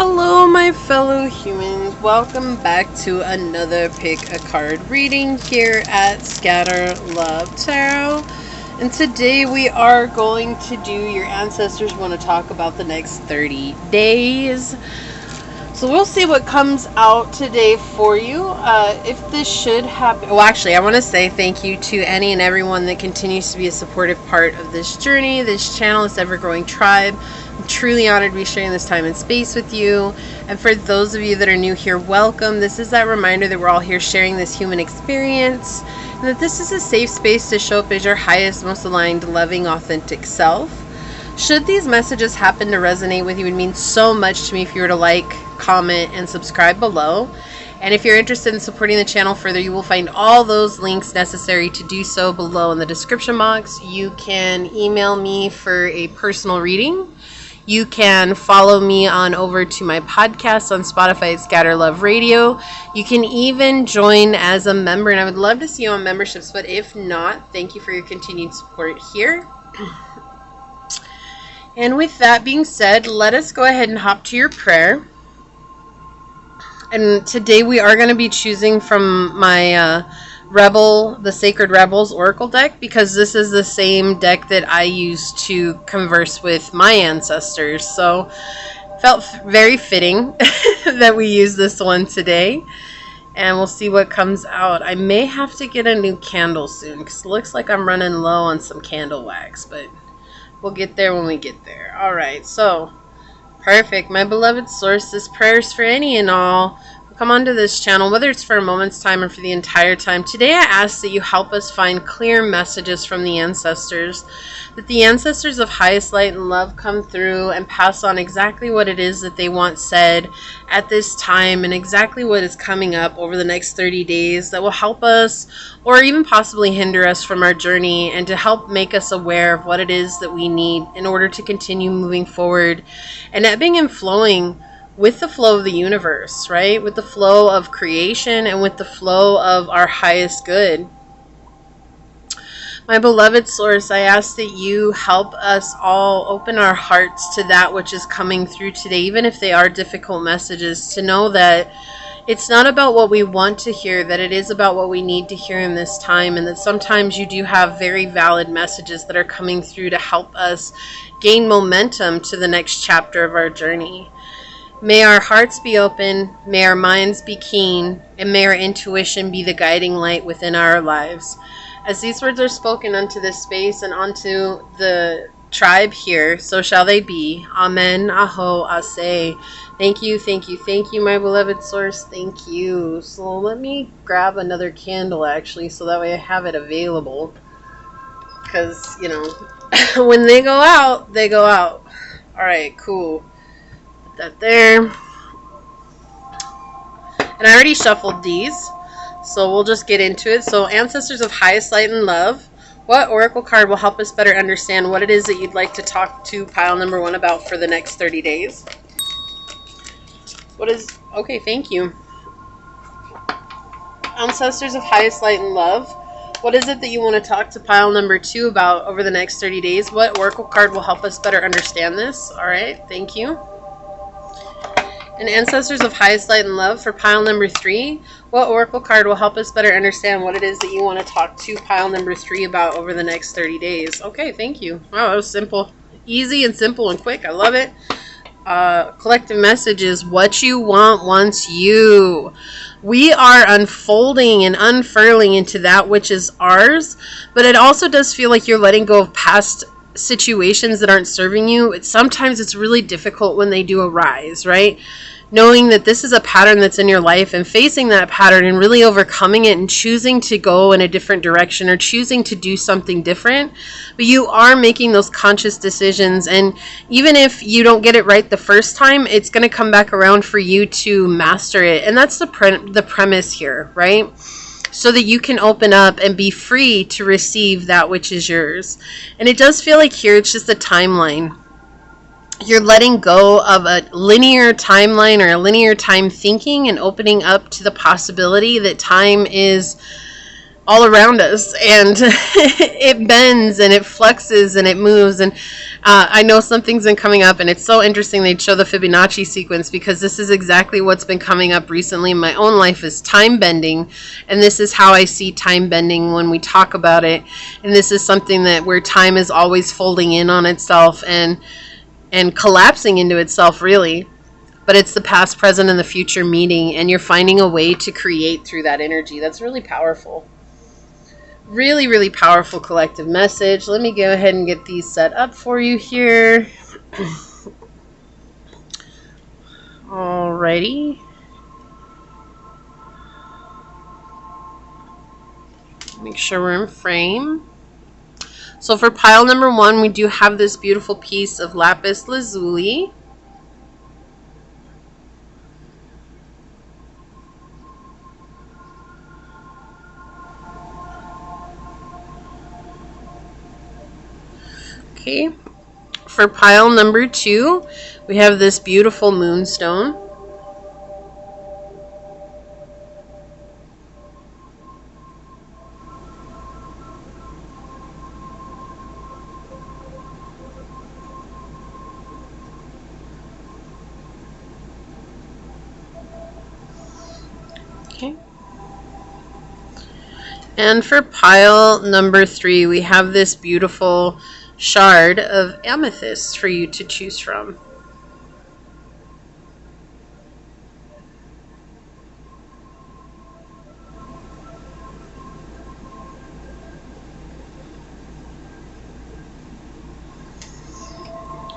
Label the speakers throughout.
Speaker 1: Hello, my fellow humans. Welcome back to another pick a card reading here at scatterlovetarot. And today we are going to do your ancestors want to talk about the next 30 days. So we'll see what comes out today for you. If this should happen, well, actually, I want to say thank you to any and everyone that continues to be a supportive part of this journey, this channel, this ever-growing tribe. I'm truly honored to be sharing this time and space with you. And for those of you that are new here, welcome. This is that reminder that we're all here sharing this human experience, and that this is a safe space to show up as your highest, most aligned, loving, authentic self. Should these messages happen to resonate with you, it would mean so much to me if you were to like, comment, and subscribe below. And if you're interested in supporting the channel further, you will find all those links necessary to do so below in the description box. You can email me for a personal reading. You can follow me on over to my podcast on Spotify at Scatter Love Radio. You can even join as a member, and I would love to see you on memberships, but if not, thank you for your continued support here. And with that being said, let us go ahead and hop to your prayer. And today we are going to be choosing from my the Sacred Rebels Oracle deck, because this is the same deck that I use to converse with my ancestors. So felt very fitting that we use this one today. And we'll see what comes out. I may have to get a new candle soon, because it looks like I'm running low on some candle wax, but we'll get there when we get there. Alright, so perfect. My beloved source, this prayer is for any and all who come onto this channel, whether it's for a moment's time or for the entire time. Today I ask that you help us find clear messages from the ancestors, that the ancestors of highest light and love come through and pass on exactly what it is that they want said at this time, and exactly what is coming up over the next 30 days that will help us or even possibly hinder us from our journey, and to help make us aware of what it is that we need in order to continue moving forward and ebbing and flowing with the flow of the universe, right? With the flow of creation and with the flow of our highest good. My beloved source, I ask that you help us all open our hearts to that which is coming through today, even if they are difficult messages, to know that it's not about what we want to hear, that it is about what we need to hear in this time, and that sometimes you do have very valid messages that are coming through to help us gain momentum to the next chapter of our journey. May our hearts be open, may our minds be keen, and may our intuition be the guiding light within our lives. As these words are spoken unto this space and unto the tribe here, so shall they be. Amen, aho, ase. Thank you, thank you, thank you, my beloved source. Thank you. So let me grab another candle, actually, so that way I have it available. Because, you know, when they go out, they go out. Alright, cool. Put that there. And I already shuffled these, so we'll just get into it. So, ancestors of highest light and love, what oracle card will help us better understand what it is that you'd like to talk to pile number 1 about for the next 30 days? Okay, thank you. Ancestors of highest light and love, what is it that you want to talk to pile number 2 about over the next 30 days? What oracle card will help us better understand this? Alright, thank you. And ancestors of highest light and love, for pile number 3, what oracle card will help us better understand what it is that you want to talk to pile number 3 about over the next 30 days? Okay, thank you. Wow, that was simple. Easy and simple and quick. I love it. Collective message is what you want wants you. We are unfolding and unfurling into that which is ours, but it also does feel like you're letting go of past situations that aren't serving you. Sometimes it's really difficult when they do arise, right? Knowing that this is a pattern that's in your life, and facing that pattern and really overcoming it and choosing to go in a different direction or choosing to do something different. But you are making those conscious decisions, and even if you don't get it right the first time, it's going to come back around for you to master it. And that's the premise here, right? So that you can open up and be free to receive that which is yours. And it does feel like here it's just a timeline. You're letting go of a linear timeline or a linear time thinking and opening up to the possibility that time is all around us, and it bends and it fluxes and it moves. And I know something's been coming up, and it's so interesting they'd show the Fibonacci sequence, because this is exactly what's been coming up recently in my own life, is time bending. And this is how I see time bending when we talk about it. And this is something that where time is always folding in on itself and collapsing into itself, really. But it's the past, present, and the future meeting, and you're finding a way to create through that energy. That's really powerful. Really, really powerful collective message. Let me go ahead and get these set up for you here. Alrighty. Make sure we're in frame. So for pile number 1, we do have this beautiful piece of lapis lazuli. Okay, for pile number 2, we have this beautiful moonstone. Okay. And for pile number 3, we have this beautiful shard of amethyst for you to choose from.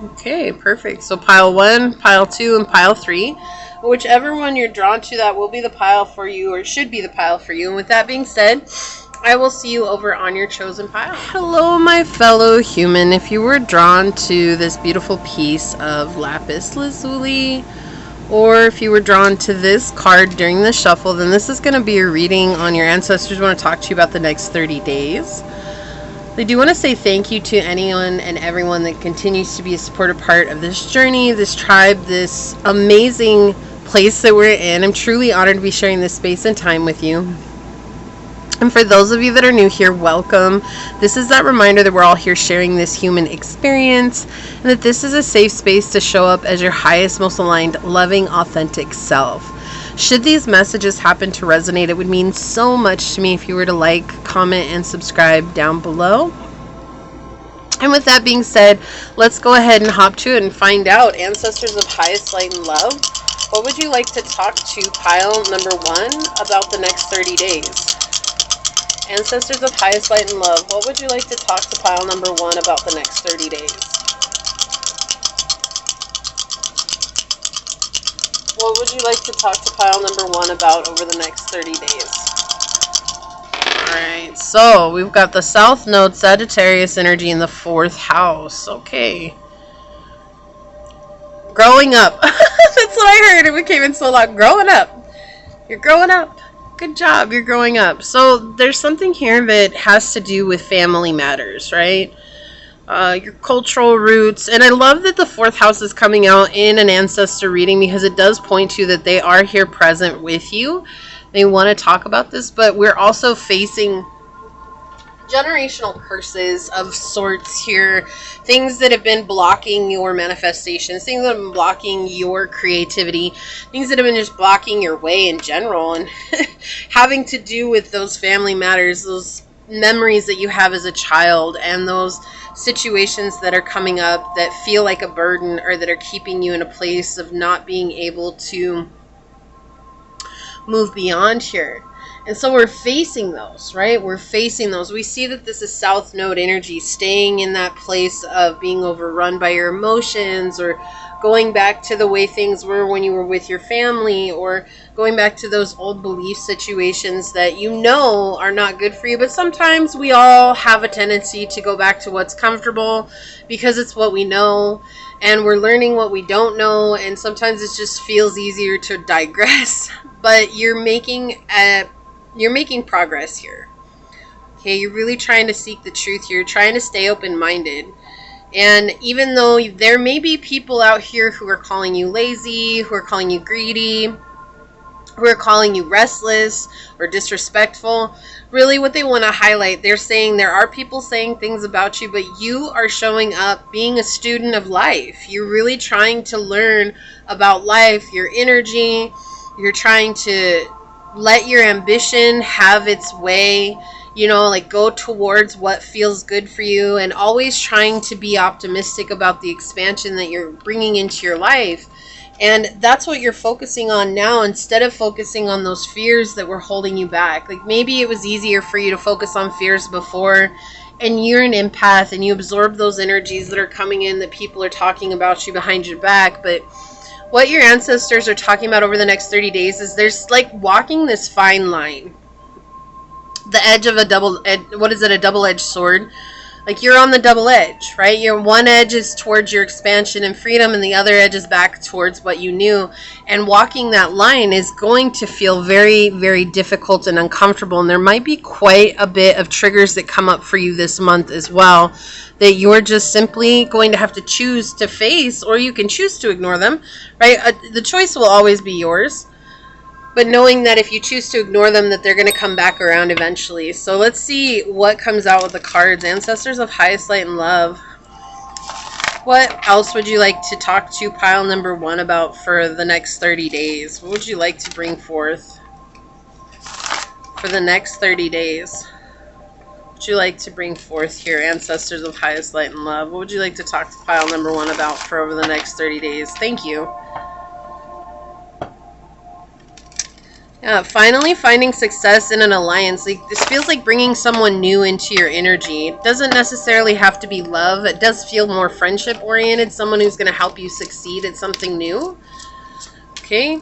Speaker 1: Okay, perfect. So pile 1, pile 2, and pile 3. Whichever one you're drawn to, that will be the pile for you, or should be the pile for you. And with that being said, I will see you over on your chosen pile. Hello, my fellow human. If you were drawn to this beautiful piece of lapis lazuli, or if you were drawn to this card during the shuffle, then this is going to be a reading on your ancestors want to talk to you about the next 30 days. They do want to say thank you to anyone and everyone that continues to be a supportive part of this journey, this tribe, this amazing place that we're in. I'm truly honored to be sharing this space and time with you. And for those of you that are new here, welcome. This is that reminder that we're all here sharing this human experience, and that this is a safe space to show up as your highest, most aligned, loving, authentic self. Should these messages happen to resonate, it would mean so much to me if you were to like, comment, and subscribe down below. And with that being said, let's go ahead and hop to it and find out. Ancestors of highest light and love, what would you like to talk to pile number 1 about the next 30 days? Ancestors of highest light and love, what would you like to talk to pile number 1 about the next 30 days? What would you like to talk to pile number 1 about over the next 30 days? Alright, so we've got the South Node Sagittarius energy in the 4th house. Okay. Growing up. That's what I heard. It came in so loud. Growing up. You're growing up. Good job. You're growing up. So there's something here that has to do with family matters, right? Your cultural roots. And I love that the 4th house is coming out in an ancestor reading, because it does point to that they are here present with you. They want to talk about this, but we're also facing generational curses of sorts here. Things that have been blocking your manifestations, things that have been blocking your creativity, things that have been just blocking your way in general, and having to do with those family matters, those memories that you have as a child, and those situations that are coming up that feel like a burden, or that are keeping you in a place of not being able to move beyond here. And so we're facing those, right? We're facing those. We see that this is South Node energy, staying in that place of being overrun by your emotions, or going back to the way things were when you were with your family, or going back to those old belief situations that you know are not good for you. But sometimes we all have a tendency to go back to what's comfortable because it's what we know, and we're learning what we don't know, and sometimes it just feels easier to digress. But you're making progress here. Okay, you're really trying to seek the truth. You're trying to stay open-minded. And even though there may be people out here who are calling you lazy, who are calling you greedy, who are calling you restless or disrespectful. Really what they want to highlight, they're saying there are people saying things about you, but you are showing up being a student of life. You're really trying to learn about life, your energy. You're trying to let your ambition have its way, you know, like go towards what feels good for you, and always trying to be optimistic about the expansion that you're bringing into your life. And that's what you're focusing on now, instead of focusing on those fears that were holding you back. Like maybe it was easier for you to focus on fears before, and you're an empath and you absorb those energies that are coming in, that people are talking about you behind your back. But what your ancestors are talking about over the next 30 days is there's like walking this fine line. The edge of a double-edged sword. Like you're on the double edge, right? Your one edge is towards your expansion and freedom, and the other edge is back towards what you knew. And walking that line is going to feel very, very difficult and uncomfortable. And there might be quite a bit of triggers that come up for you this month as well, that you're just simply going to have to choose to face, or you can choose to ignore them, right? The choice will always be yours. But knowing that if you choose to ignore them, that they're going to come back around eventually. So let's see what comes out with the cards. Ancestors of highest light and love. What else would you like to talk to pile number 1 about for the next 30 days? What would you like to bring forth for the next 30 days? What would you like to bring forth here, ancestors of highest light and love? What would you like to talk to pile number 1 about for over the next 30 days? Thank you. Yeah, finally finding success in an alliance. Like this feels like bringing someone new into your energy. It doesn't necessarily have to be love. It does feel more friendship oriented. Someone who's going to help you succeed at something new. Okay.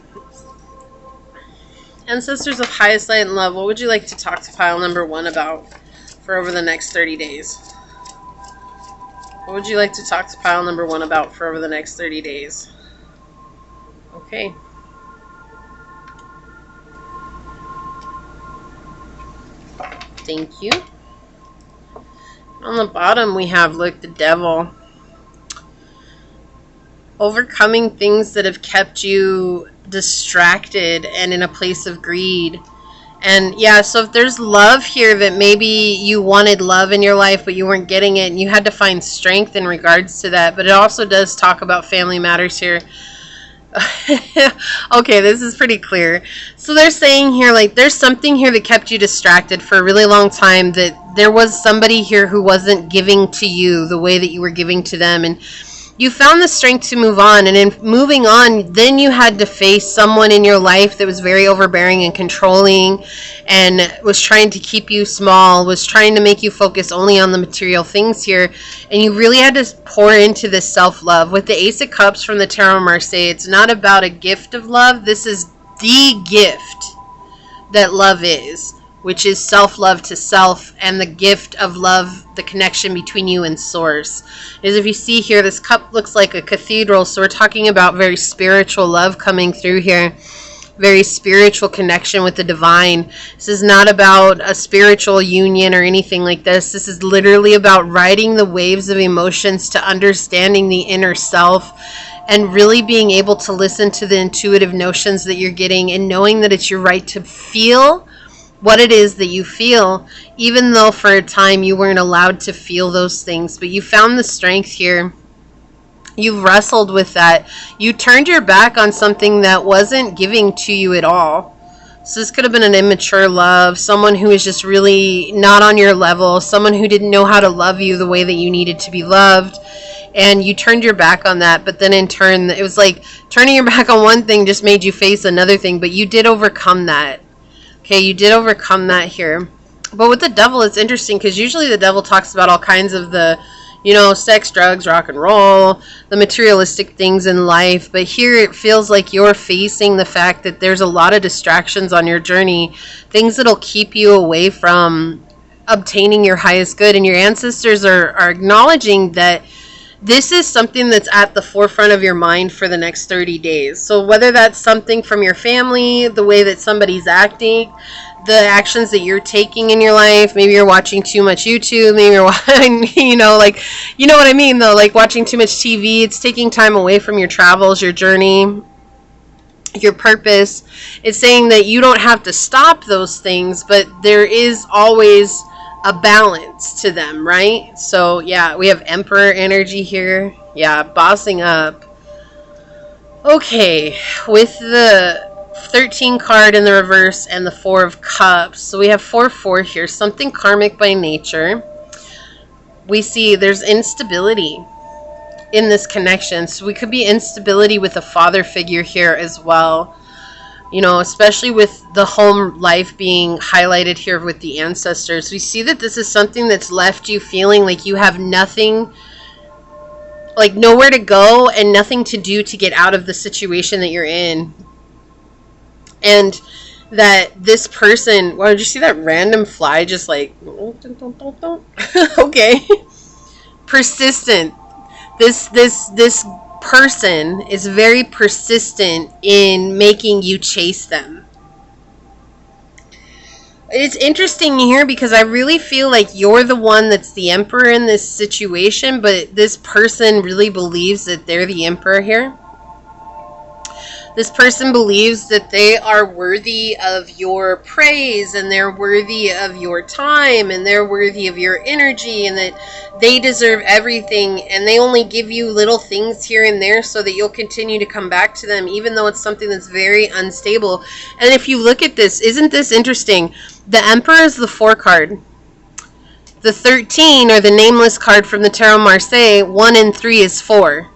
Speaker 1: Ancestors of highest light and love. What would you like to talk to pile number 1 about for over the next 30 days? What would you like to talk to pile number 1 about for over the next 30 days? Okay. Thank you. On the bottom we have, look, the devil. Overcoming things that have kept you distracted and in a place of greed. And yeah, so if there's love here, that maybe you wanted love in your life but you weren't getting it, and you had to find strength in regards to that. But it also does talk about family matters here. Okay, this is pretty clear. So they're saying here, like, there's something here that kept you distracted for a really long time, that there was somebody here who wasn't giving to you the way that you were giving to them, and you found the strength to move on. And in moving on, then you had to face someone in your life that was very overbearing and controlling, and was trying to keep you small, was trying to make you focus only on the material things here. And you really had to pour into this self-love. With the Ace of Cups from the Tarot Marseille, it's not about a gift of love. This is the gift that love is, which is self-love to self, and the gift of love, the connection between you and source. Is, if you see here, this cup looks like a cathedral, so we're talking about very spiritual love coming through here. Very spiritual connection with the divine. This is not about a spiritual union or anything like this. This is literally about riding the waves of emotions to understanding the inner self, and really being able to listen to the intuitive notions that you're getting, and knowing that it's your right to feel what it is that you feel, even though for a time you weren't allowed to feel those things. But you found the strength here. You wrestled with that. You turned your back on something that wasn't giving to you at all. So this could have been an immature love, someone who was just really not on your level, someone who didn't know how to love you the way that you needed to be loved. And you turned your back on that, but then in turn, it was like turning your back on one thing just made you face another thing, but you did overcome that. Okay, you did overcome that here. But with the devil, it's interesting, because usually the devil talks about all kinds of the, you know, sex, drugs, rock and roll, the materialistic things in life. But here it feels like you're facing the fact that there's a lot of distractions on your journey, things that'll keep you away from obtaining your highest good. And your ancestors are acknowledging that this is something that's at the forefront of your mind for the next 30 days. So whether that's something from your family, the way that somebody's acting, the actions that you're taking in your life, maybe you're watching too much YouTube, maybe you're watching, you know what I mean though, like watching too much TV, it's taking time away from your travels, your journey. your purpose. It's saying that you don't have to stop those things, but there is always a balance to them, right? So yeah, we have Emperor energy here. Yeah, bossing up. Okay, with the 13 card in the reverse and the 4 of cups. So we have 4-4 here, something karmic by nature. We see there's instability in this connection. So we could be instability with a father figure here as well. You know, especially with the home life being highlighted here with the ancestors. We see that this is something that's left you feeling like you have nothing, like nowhere to go and nothing to do to get out of the situation that you're in. And that this person, wow, did you see that random fly just like, okay. Persistent. This person is very persistent in making you chase them. It's interesting here because I really feel like you're the one that's the emperor in this situation, but this person really believes that they're the emperor here. This person believes that they are worthy of your praise, and they're worthy of your time, and they're worthy of your energy, and that they deserve everything, and they only give you little things here and there so that you'll continue to come back to them, even though it's something that's very unstable. And if you look at this, isn't this interesting? The Emperor is the 4 card. The 13, or the nameless card from the Tarot Marseille, 1 and 3 is 4.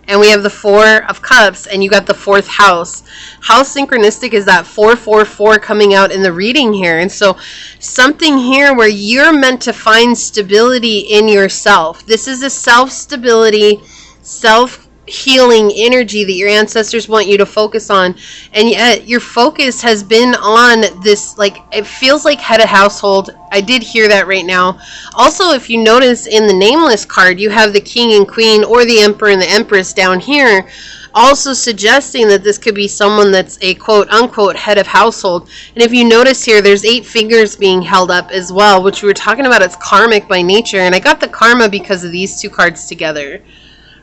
Speaker 1: And we have the 4 of Cups, and you got the 4th house. How synchronistic is that 444 coming out in the reading here? And so something here where you're meant to find stability in yourself. This is a self-stability, self-healing energy that your ancestors want you to focus on. And yet your focus has been on this, like, it feels like head of household. I did hear that right now. Also, if you notice in the nameless card, you have the king and queen, or the emperor and the empress down here, also suggesting that this could be someone that's a quote-unquote head of household. And if you notice here, there's 8 fingers being held up as well, which we were talking about. It's karmic by nature. And I got the karma because of these 2 cards together,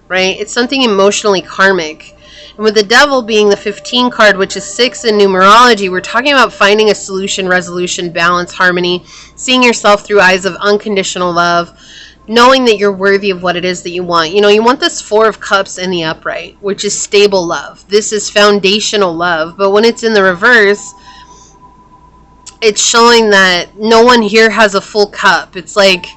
Speaker 1: right? It's something emotionally karmic. And with the devil being the 15 card, which is 6 in numerology, we're talking about finding a solution, resolution, balance, harmony, seeing yourself through eyes of unconditional love, knowing that you're worthy of what it is that you want. You know, you want this 4 of Cups in the upright, which is stable love. This is foundational love. But when it's in the reverse, it's showing that no one here has a full cup. It's like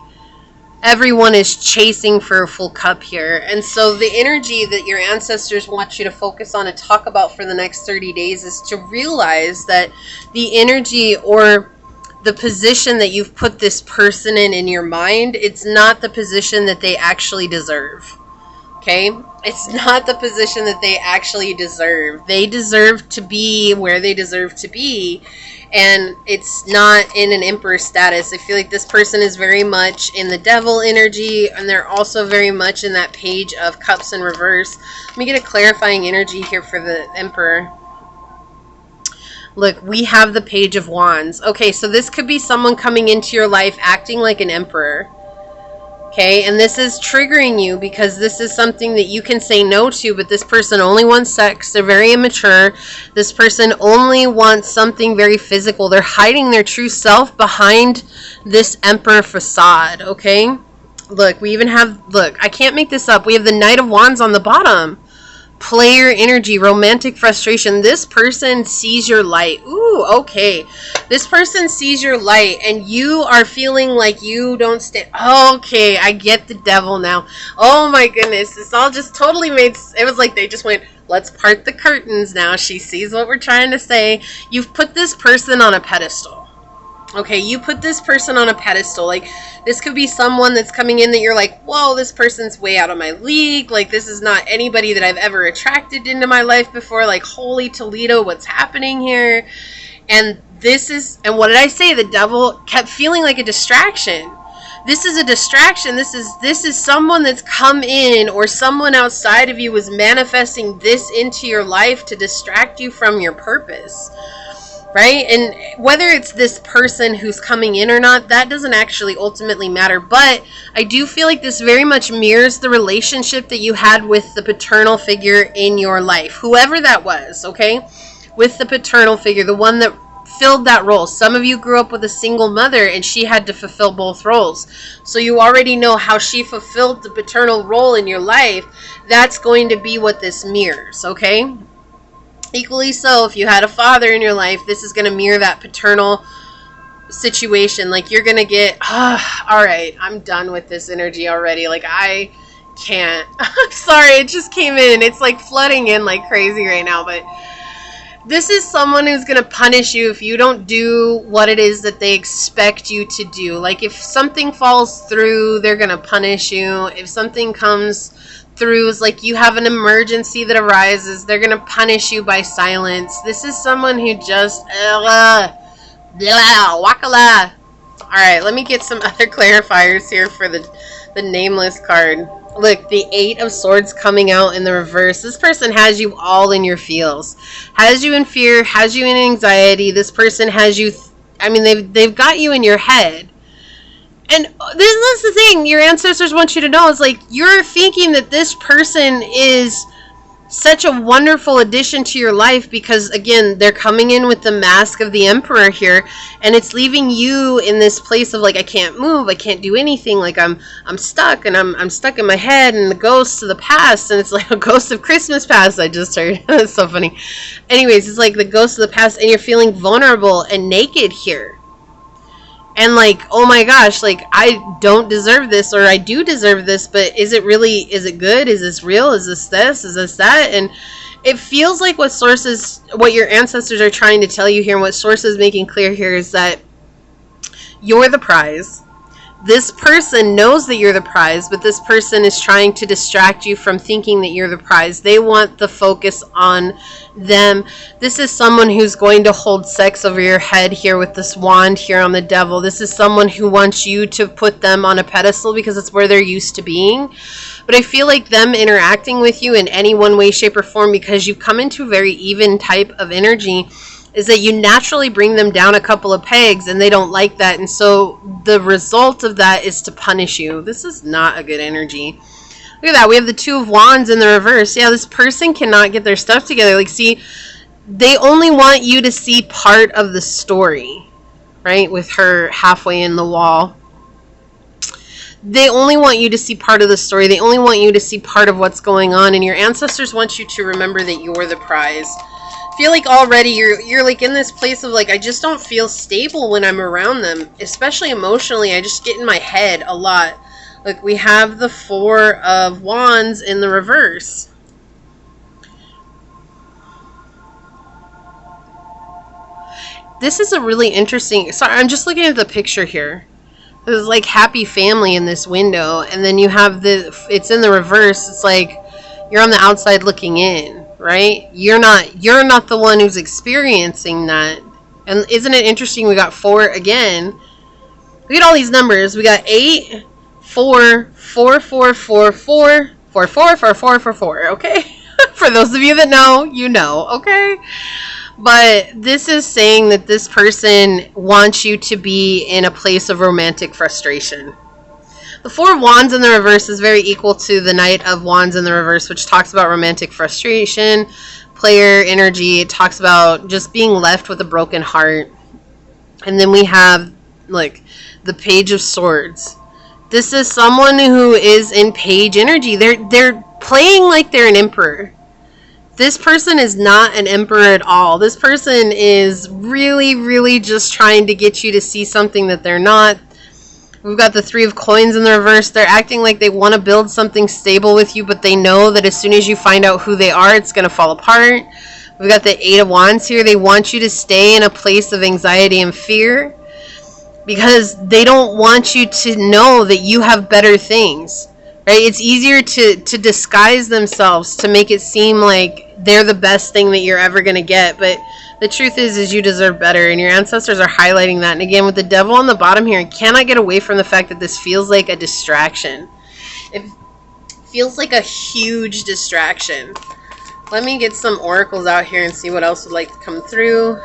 Speaker 1: everyone is chasing for a full cup here. And so the energy that your ancestors want you to focus on and talk about for the next 30 days is to realize that the energy or the position that you've put this person in your mind, it's not the position that they actually deserve. Okay? It's not the position that they actually deserve. They deserve to be where they deserve to be. And it's not in an emperor status. I feel like this person is very much in the devil energy, and they're also very much in that page of Cups in reverse. Let me get a clarifying energy here for the emperor. Look, we have the Page of Wands. Okay, so this could be someone coming into your life acting like an emperor. Okay, and this is triggering you because this is something that you can say no to, but this person only wants sex. They're very immature. This person only wants something very physical. They're hiding their true self behind this emperor facade, okay? Look, we even have, look, I can't make this up. We have the Knight of Wands on the bottom. Player energy, romantic frustration. This person sees your light. Ooh, okay. This person sees your light and you are feeling like you don't stand. Okay, I get the devil now. Oh my goodness. This all just totally made, it was like they just went, let's part the curtains now. She sees what we're trying to say. You've put this person on a pedestal. Okay, you put this person on a pedestal. Like, this could be someone that's coming in that you're like, whoa, this person's way out of my league. Like, this is not anybody that I've ever attracted into my life before. Like, holy Toledo, what's happening here? And this is, and what did I say? The devil kept feeling like a distraction. This is a distraction. This is someone that's come in, or someone outside of you was manifesting this into your life to distract you from your purpose. right? And whether it's this person who's coming in or not, that doesn't actually ultimately matter. But I do feel like this very much mirrors the relationship that you had with the paternal figure in your life, whoever that was, okay? With the paternal figure, the one that filled that role. Some of you grew up with a single mother and she had to fulfill both roles. So you already know how she fulfilled the paternal role in your life. That's going to be what this mirrors, okay? Equally so, if you had a father in your life, this is going to mirror that paternal situation. Like, you're going to get, all right, I'm done with this energy already. Like, I can't. I'm sorry, it just came in. It's like flooding in like crazy right now. But this is someone who's going to punish you if you don't do what it is that they expect you to do. Like, if something falls through, they're going to punish you. If something comes through, is like you have an emergency that arises, they're gonna punish you by silence. This is someone who just wakala. All right, let me get some other clarifiers here for the nameless card. Look, the 8 of Swords coming out in the reverse. This person has you all in your feels, has you in fear, has you in anxiety. This person has you, I mean, they've got you in your head. And this is the thing your ancestors want you to know, is like, you're thinking that this person is such a wonderful addition to your life because, again, they're coming in with the mask of the Emperor here, and it's leaving you in this place of like, I can't move, I can't do anything, like I'm stuck, and I'm stuck in my head, and the ghosts of the past, and it's like a ghost of Christmas past I just heard. That's so funny. Anyways, it's like the ghost of the past, and you're feeling vulnerable and naked here. And like, oh my gosh, like, I don't deserve this, or I do deserve this, but is it really, is it good? Is this real? Is this this? Is this that? And it feels like what your ancestors are trying to tell you here, and what Source is making clear here, is that you're the prize. This person knows that you're the prize, but this person is trying to distract you from thinking that you're the prize. They want the focus on them. This is someone who's going to hold sex over your head here with this wand here on the Devil. This is someone who wants you to put them on a pedestal because it's where they're used to being. But I feel like them interacting with you in any one way, shape, or form, because you've come into a very even type of energy, is that you naturally bring them down a couple of pegs, and they don't like that. And so the result of that is to punish you. This is not a good energy. Look at that. We have the 2 of Wands in the reverse. Yeah, this person cannot get their stuff together. Like, see, they only want you to see part of the story, right? With her halfway in the wall. They only want you to see part of the story. They only want you to see part of what's going on. And your ancestors want you to remember that you're the prize. Feel like already you're like in this place of like, I just don't feel stable when I'm around them, especially emotionally. I just get in my head a lot. Like, we have the 4 of Wands in the reverse. This is a really interesting, sorry, I'm just looking at the picture here. There's like happy family in this window, and then you have it's in the reverse. It's like you're on the outside looking in. Right? You're not the one who's experiencing that. And isn't it interesting? We got 4 again. Look at all these numbers. We got 8, 4, 4, 4, 4, 4, 4, 4, 4, 4, 4, 4. Okay? For those of you that know, you know. Okay? But this is saying that this person wants you to be in a place of romantic frustration. The 4 of Wands in the reverse is very equal to the Knight of Wands in the reverse, which talks about romantic frustration, player energy. It talks about just being left with a broken heart. And then we have, like, the Page of Swords. This is someone who is in page energy. They're playing like they're an emperor. This person is not an emperor at all. This person is really, really just trying to get you to see something that they're not. We've got the 3 of Coins in the reverse. They're acting like they want to build something stable with you, but they know that as soon as you find out who they are, it's going to fall apart. We've got the 8 of Wands here. They want you to stay in a place of anxiety and fear because they don't want you to know that you have better things, right? It's easier to disguise themselves to make it seem like they're the best thing that you're ever going to get, but the truth is you deserve better, and your ancestors are highlighting that. And again, with the Devil on the bottom here, I cannot get away from the fact that this feels like a distraction. It feels like a huge distraction. Let me get some oracles out here and see what else would like to come through.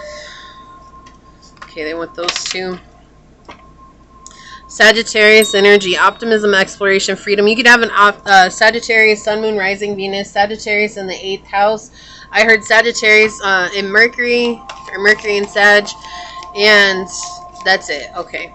Speaker 1: Okay, they want those two. Sagittarius energy, optimism, exploration, freedom. You could have an Sagittarius, Sun, Moon, Rising, Venus, Sagittarius in the 8th house. I heard Sagittarius in Mercury, or Mercury in Sag, and that's it. Okay.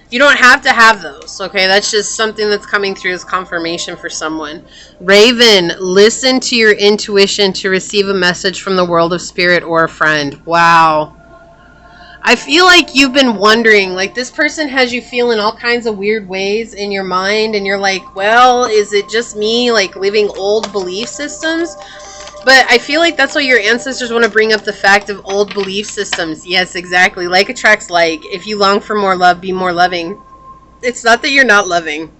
Speaker 1: You don't have to have those, okay? That's just something that's coming through as confirmation for someone. Raven, listen to your intuition to receive a message from the world of spirit or a friend. Wow. I feel like you've been wondering, like this person has you feeling all kinds of weird ways in your mind, and you're like, well, is it just me like living old belief systems? But I feel like that's why your ancestors want to bring up the fact of old belief systems. Yes, exactly. Like attracts like. If you long for more love, be more loving. It's not that you're not loving.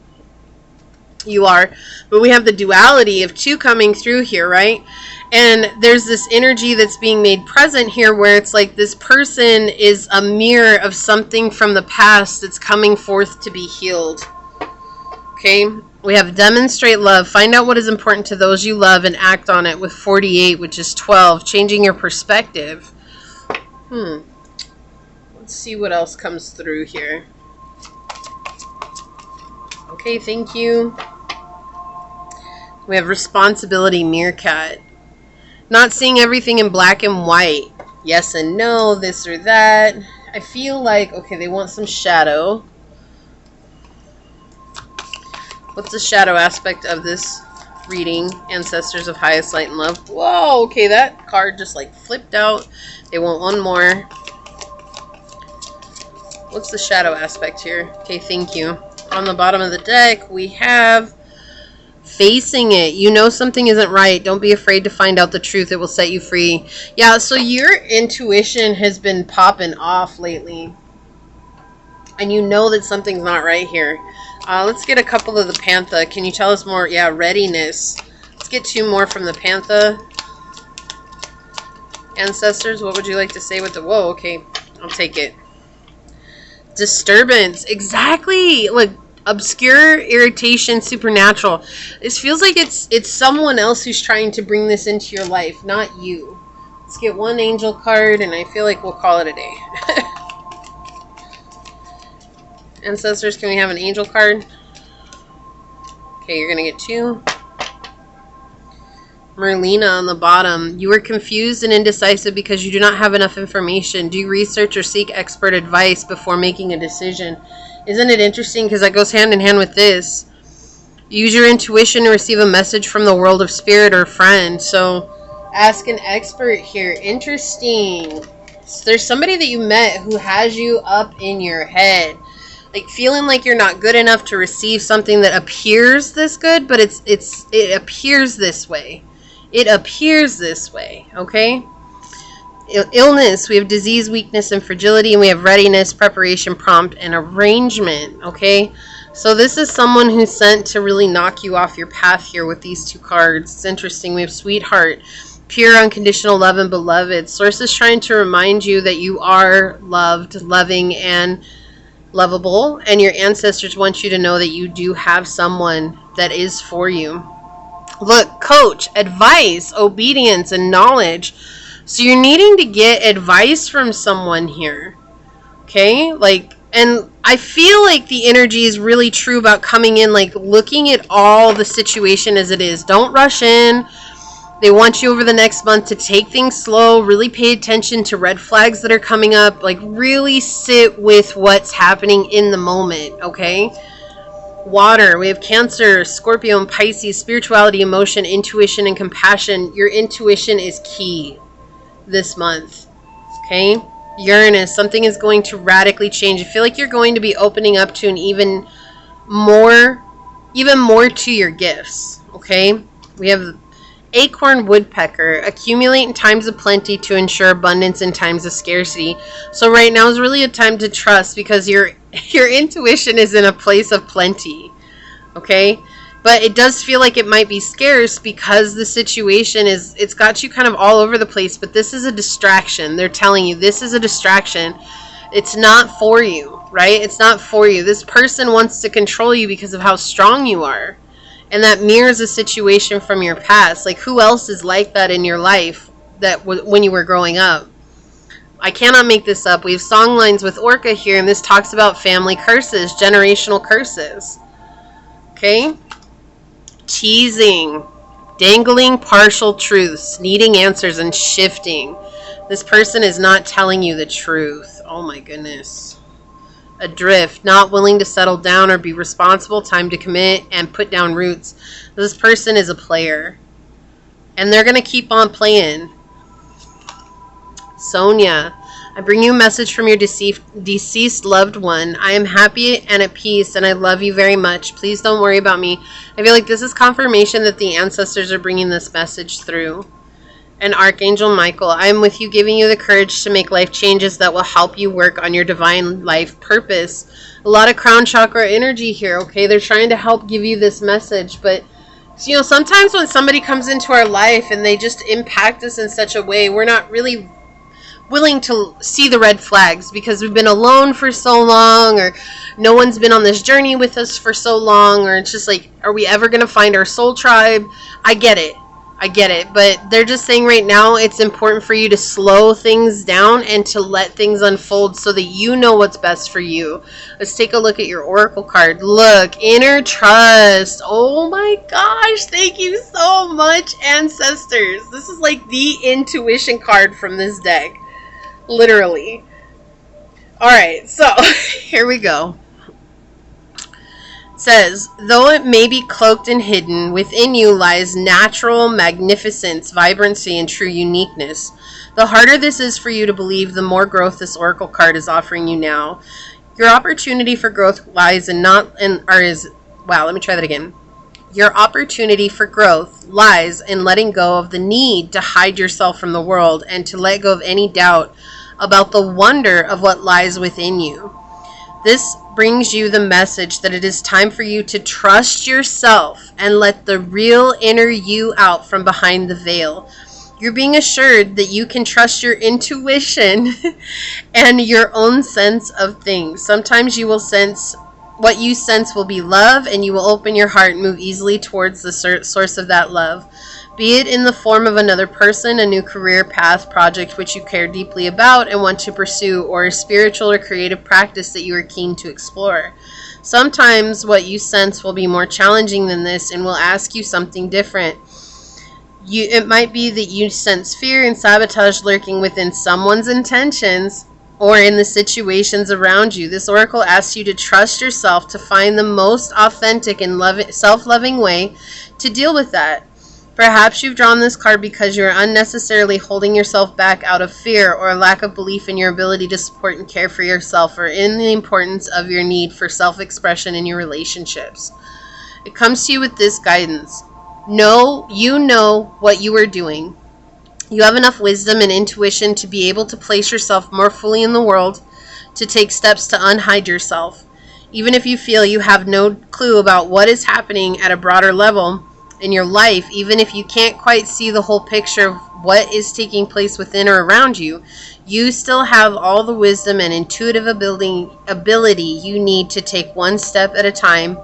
Speaker 1: You are. But we have the duality of two coming through here, right? And there's this energy that's being made present here where it's like this person is a mirror of something from the past that's coming forth to be healed. Okay? We have demonstrate love. Find out what is important to those you love and act on it with 48, which is 12. Changing your perspective. Let's see what else comes through here. Okay, thank you. We have responsibility, meerkat. Not seeing everything in black and white. Yes and no, this or that. I feel like, okay, they want some shadow. What's the shadow aspect of this reading? Ancestors of highest light and love. Whoa, okay, that card just like flipped out. They want one more. What's the shadow aspect here? Okay, thank you. On the bottom of the deck, we have facing it. You know something isn't right. Don't be afraid to find out the truth. It will set you free. Yeah, so your intuition has been popping off lately. And you know that something's not right here. Let's get a couple of the Pantha. Can you tell us more? Yeah, readiness. Let's get two more from the Pantha. Ancestors, what would you like to say with the... Whoa, okay. I'll take it. Disturbance. Exactly. Look, obscure, irritation, supernatural. This feels like it's someone else who's trying to bring this into your life, not you. Let's get one angel card, and I feel like we'll call it a day. Ancestors, can we have an angel card? Okay, you're going to get two. Merlina on the bottom. You are confused and indecisive because you do not have enough information. Do research or seek expert advice before making a decision. Isn't it interesting? Because that goes hand in hand with this. Use your intuition to receive a message from the world of spirit or friend. So ask an expert here. Interesting. So there's somebody that you met who has you up in your head. Like feeling like you're not good enough to receive something that appears this good, but it appears this way. It appears this way, okay? Illness, we have disease, weakness, and fragility, and we have readiness, preparation, prompt, and arrangement, okay? So this is someone who's sent to really knock you off your path here with these two cards. It's interesting. We have sweetheart, pure, unconditional love, and beloved. Source is trying to remind you that you are loved, loving, and lovable, and your ancestors want you to know that you do have someone that is for you. Look, coach, advice, obedience, and knowledge. So you're needing to get advice from someone here. Okay? Like, and I feel like the energy is really true about coming in, like looking at all the situation as it is. Don't rush in. They want you over the next month to take things slow, really pay attention to red flags that are coming up, like really sit with what's happening in the moment, okay? Water, we have Cancer, Scorpio, and Pisces, spirituality, emotion, intuition, and compassion. Your intuition is key this month, okay? Uranus, something is going to radically change. I feel like you're going to be opening up to an even more to your gifts, okay? We have Acorn, woodpecker, accumulate in times of plenty to ensure abundance in times of scarcity. So right now is really a time to trust because your intuition is in a place of plenty, okay? But it does feel like it might be scarce because the situation it's got you kind of all over the place, but this is a distraction. They're telling you this is a distraction. It's not for you, right? It's not for you. This person wants to control you because of how strong you are. And that mirrors a situation from your past. Like, who else is like that in your life that when you were growing up? I cannot make this up. We have song lines with Orca here, and this talks about family curses, generational curses. Okay? Teasing, dangling partial truths, needing answers and shifting. This person is not telling you the truth. Oh my goodness. Adrift, not willing to settle down or be responsible, time to commit and put down roots. This person is a player. And they're going to keep on playing. Sonia, I bring you a message from your deceased loved one. I am happy and at peace, and I love you very much. Please don't worry about me. I feel like this is confirmation that the ancestors are bringing this message through. And Archangel Michael, I am with you, giving you the courage to make life changes that will help you work on your divine life purpose. A lot of crown chakra energy here, okay? They're trying to help give you this message, but you know, sometimes when somebody comes into our life and they just impact us in such a way, we're not really willing to see the red flags because we've been alone for so long, or no one's been on this journey with us for so long, or it's just like, are we ever going to find our soul tribe? I get it, but they're just saying right now it's important for you to slow things down and to let things unfold so that you know what's best for you. Let's take a look at your oracle card. Look, inner trust. Oh my gosh, thank you so much, ancestors. This is like the intuition card from this deck. Literally. Alright, so here we go. It says, though it may be cloaked and hidden, within you lies natural magnificence, vibrancy, and true uniqueness. The harder this is for you to believe, the more growth this oracle card is offering you now. Your opportunity for growth lies in Your opportunity for growth lies in letting go of the need to hide yourself from the world and to let go of any doubt about the wonder of what lies within you. This brings you the message that it is time for you to trust yourself and let the real inner you out from behind the veil. You're being assured that you can trust your intuition and your own sense of things. Sometimes you will sense what you sense will be love, and you will open your heart and move easily towards the source of that love. Be it in the form of another person, a new career path, project which you care deeply about and want to pursue, or a spiritual or creative practice that you are keen to explore. Sometimes what you sense will be more challenging than this and will ask you something different. It might be that you sense fear and sabotage lurking within someone's intentions or in the situations around you. This oracle asks you to trust yourself to find the most authentic and self-loving way to deal with that. Perhaps you've drawn this card because you're unnecessarily holding yourself back out of fear or a lack of belief in your ability to support and care for yourself, or in the importance of your need for self-expression in your relationships. It comes to you with this guidance. You know what you are doing. You have enough wisdom and intuition to be able to place yourself more fully in the world, to take steps to unhide yourself. Even if you feel you have no clue about what is happening at a broader level in your life, even if you can't quite see the whole picture of what is taking place within or around you, you still have all the wisdom and intuitive ability you need to take one step at a time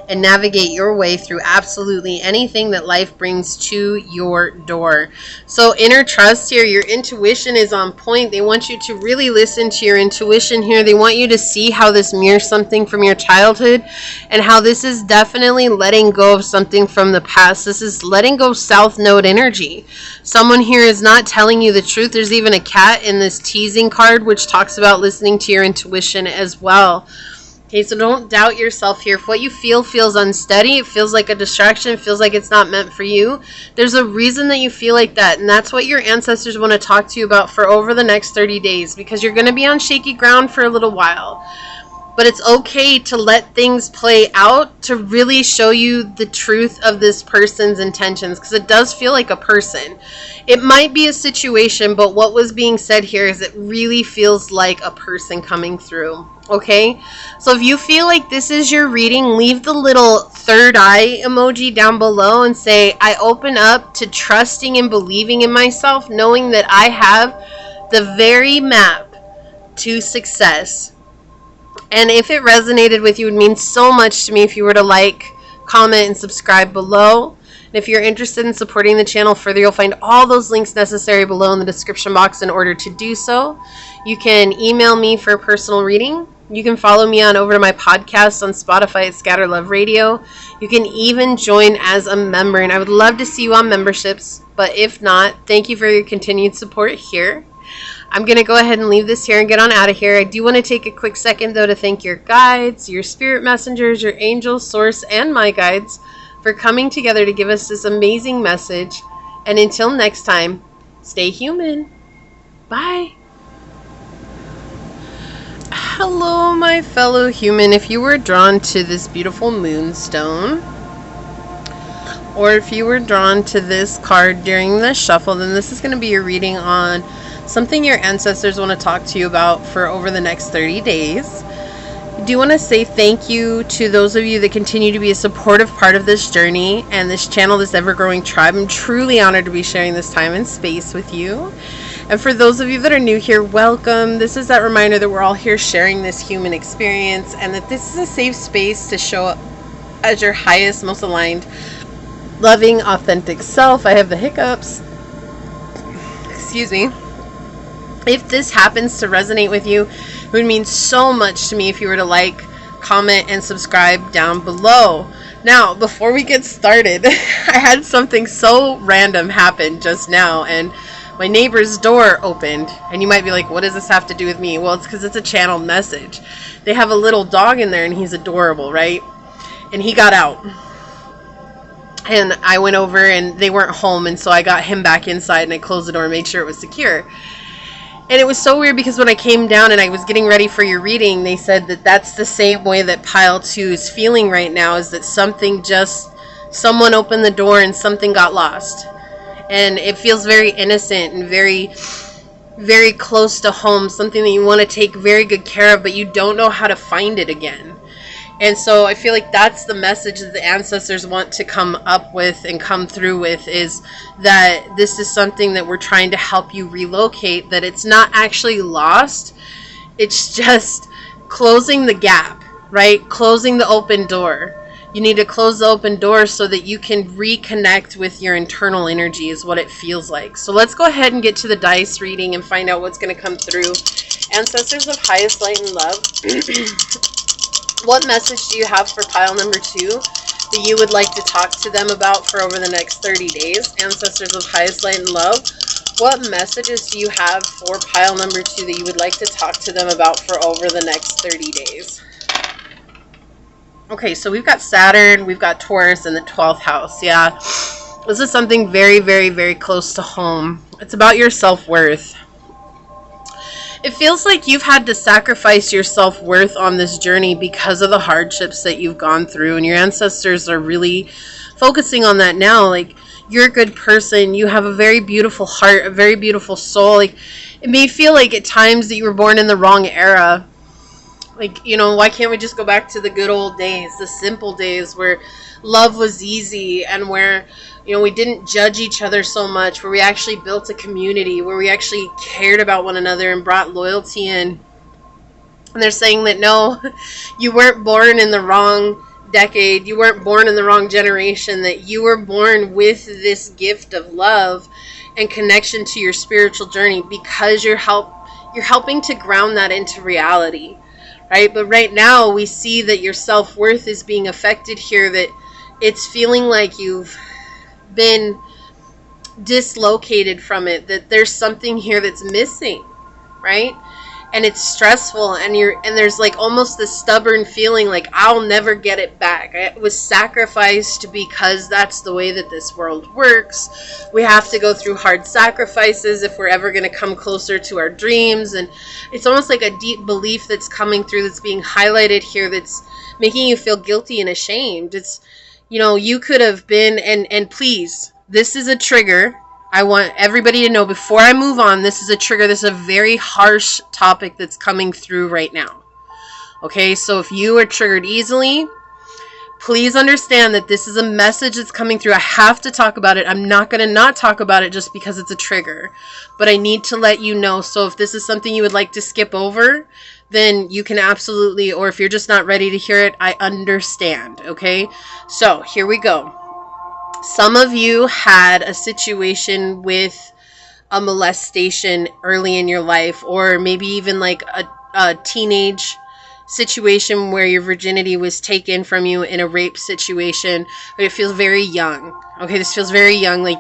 Speaker 1: and navigate your way through absolutely anything that life brings to your door. So inner trust here, your intuition is on point. They want you to really listen to your intuition here. They want you to see how this mirrors something from your childhood and how this is definitely letting go of something from the past. This is letting go of South Node energy. Someone here is not telling you the truth. There's even a cat in this teasing card, which talks about listening to your intuition as well. Okay, so don't doubt yourself here. If what you feel feels unsteady, it feels like a distraction, it feels like it's not meant for you, there's a reason that you feel like that. And that's what your ancestors want to talk to you about for over the next 30 days, because you're going to be on shaky ground for a little while. But it's okay to let things play out to really show you the truth of this person's intentions, because it does feel like a person. It might be a situation, but what was being said here is it really feels like a person coming through. Okay, so if you feel like this is your reading, leave the little third eye emoji down below and say, I open up to trusting and believing in myself, knowing that I have the very map to success. And if it resonated with you, it would mean so much to me if you were to like, comment, and subscribe below. And if you're interested in supporting the channel further, you'll find all those links necessary below in the description box in order to do so. You can email me for a personal reading. You can follow me on over to my podcast on Spotify at Scatter Love Radio. You can even join as a member, and I would love to see you on memberships. But if not, thank you for your continued support here. I'm going to go ahead and leave this here and get on out of here. I do want to take a quick second, though, to thank your guides, your spirit messengers, your angels, source, and my guides for coming together to give us this amazing message. And until next time, stay human. Bye. Hello, my fellow human. If you were drawn to this beautiful moonstone, or if you were drawn to this card during the shuffle, then this is going to be your reading on something your ancestors want to talk to you about for over the next 30 days. I do want to say thank you to those of you that continue to be a supportive part of this journey and this channel, this ever-growing tribe. I'm truly honored to be sharing this time and space with you. And for those of you that are new here, welcome. This is that reminder that we're all here sharing this human experience, and that this is a safe space to show up as your highest, most aligned, loving, authentic self. I have the hiccups. Excuse me. If this happens to resonate with you, it would mean so much to me if you were to like, comment, and subscribe down below. Now, before we get started, I had something so random happen just now, and my neighbor's door opened, and you might be like, what does this have to do with me? Well, it's because it's a channeled message. They have a little dog in there, and he's adorable, right? And he got out. And I went over, and they weren't home, and so I got him back inside, and I closed the door and made sure it was secure. And it was so weird because when I came down and I was getting ready for your reading, they said that that's the same way that pile 2 is feeling right now, is that someone opened the door and something got lost. And it feels very innocent and very, very close to home, something that you want to take very good care of, but you don't know how to find it again. And so I feel like that's the message that the ancestors want to come up with and come through with, is that this is something that we're trying to help you relocate, that it's not actually lost. It's just closing the gap, right? Closing the open door. You need to close the open door so that you can reconnect with your internal energy, is what it feels like. So let's go ahead and get to the dice reading and find out what's going to come through. Ancestors of highest light and love. What message do you have for pile number 2 that you would like to talk to them about for over the next 30 days? Ancestors of highest light and love. What messages do you have for pile number 2 that you would like to talk to them about for over the next 30 days? Okay, so we've got Saturn, we've got Taurus in the 12th house. Yeah, this is something very, very, very close to home. It's about your self-worth. It feels like you've had to sacrifice your self-worth on this journey because of the hardships that you've gone through, and your ancestors are really focusing on that now. Like, you're a good person, you have a very beautiful heart, a very beautiful soul. Like, it may feel like at times that you were born in the wrong era. Like, you know, why can't we just go back to the good old days, the simple days where love was easy, and where, you know, we didn't judge each other so much, where we actually built a community, where we actually cared about one another and brought loyalty in. And they're saying that no, you weren't born in the wrong decade, you weren't born in the wrong generation, that you were born with this gift of love and connection to your spiritual journey, because you're helping to ground that into reality. Right? But right now we see that your self-worth is being affected here, that it's feeling like you've been dislocated from it, that there's something here that's missing, right? And it's stressful, and there's like almost this stubborn feeling like, I'll never get it back. It was sacrificed because that's the way that this world works. We have to go through hard sacrifices if we're ever going to come closer to our dreams. And it's almost like a deep belief that's coming through, that's being highlighted here, that's making you feel guilty and ashamed. It's, you know, you could have been, and please, this is a trigger. I want everybody to know before I move on, this is a trigger. This is a very harsh topic that's coming through right now. Okay, so if you are triggered easily, please understand that this is a message that's coming through. I have to talk about it. I'm not going to not talk about it just because it's a trigger. But I need to let you know. So if this is something you would like to skip over, then you can absolutely, or if you're just not ready to hear it, I understand. Okay, so here we go. Some of you had a situation with a molestation early in your life, or maybe even like a teenage situation where your virginity was taken from you in a rape situation, but it feels very young. Okay, this feels very young, like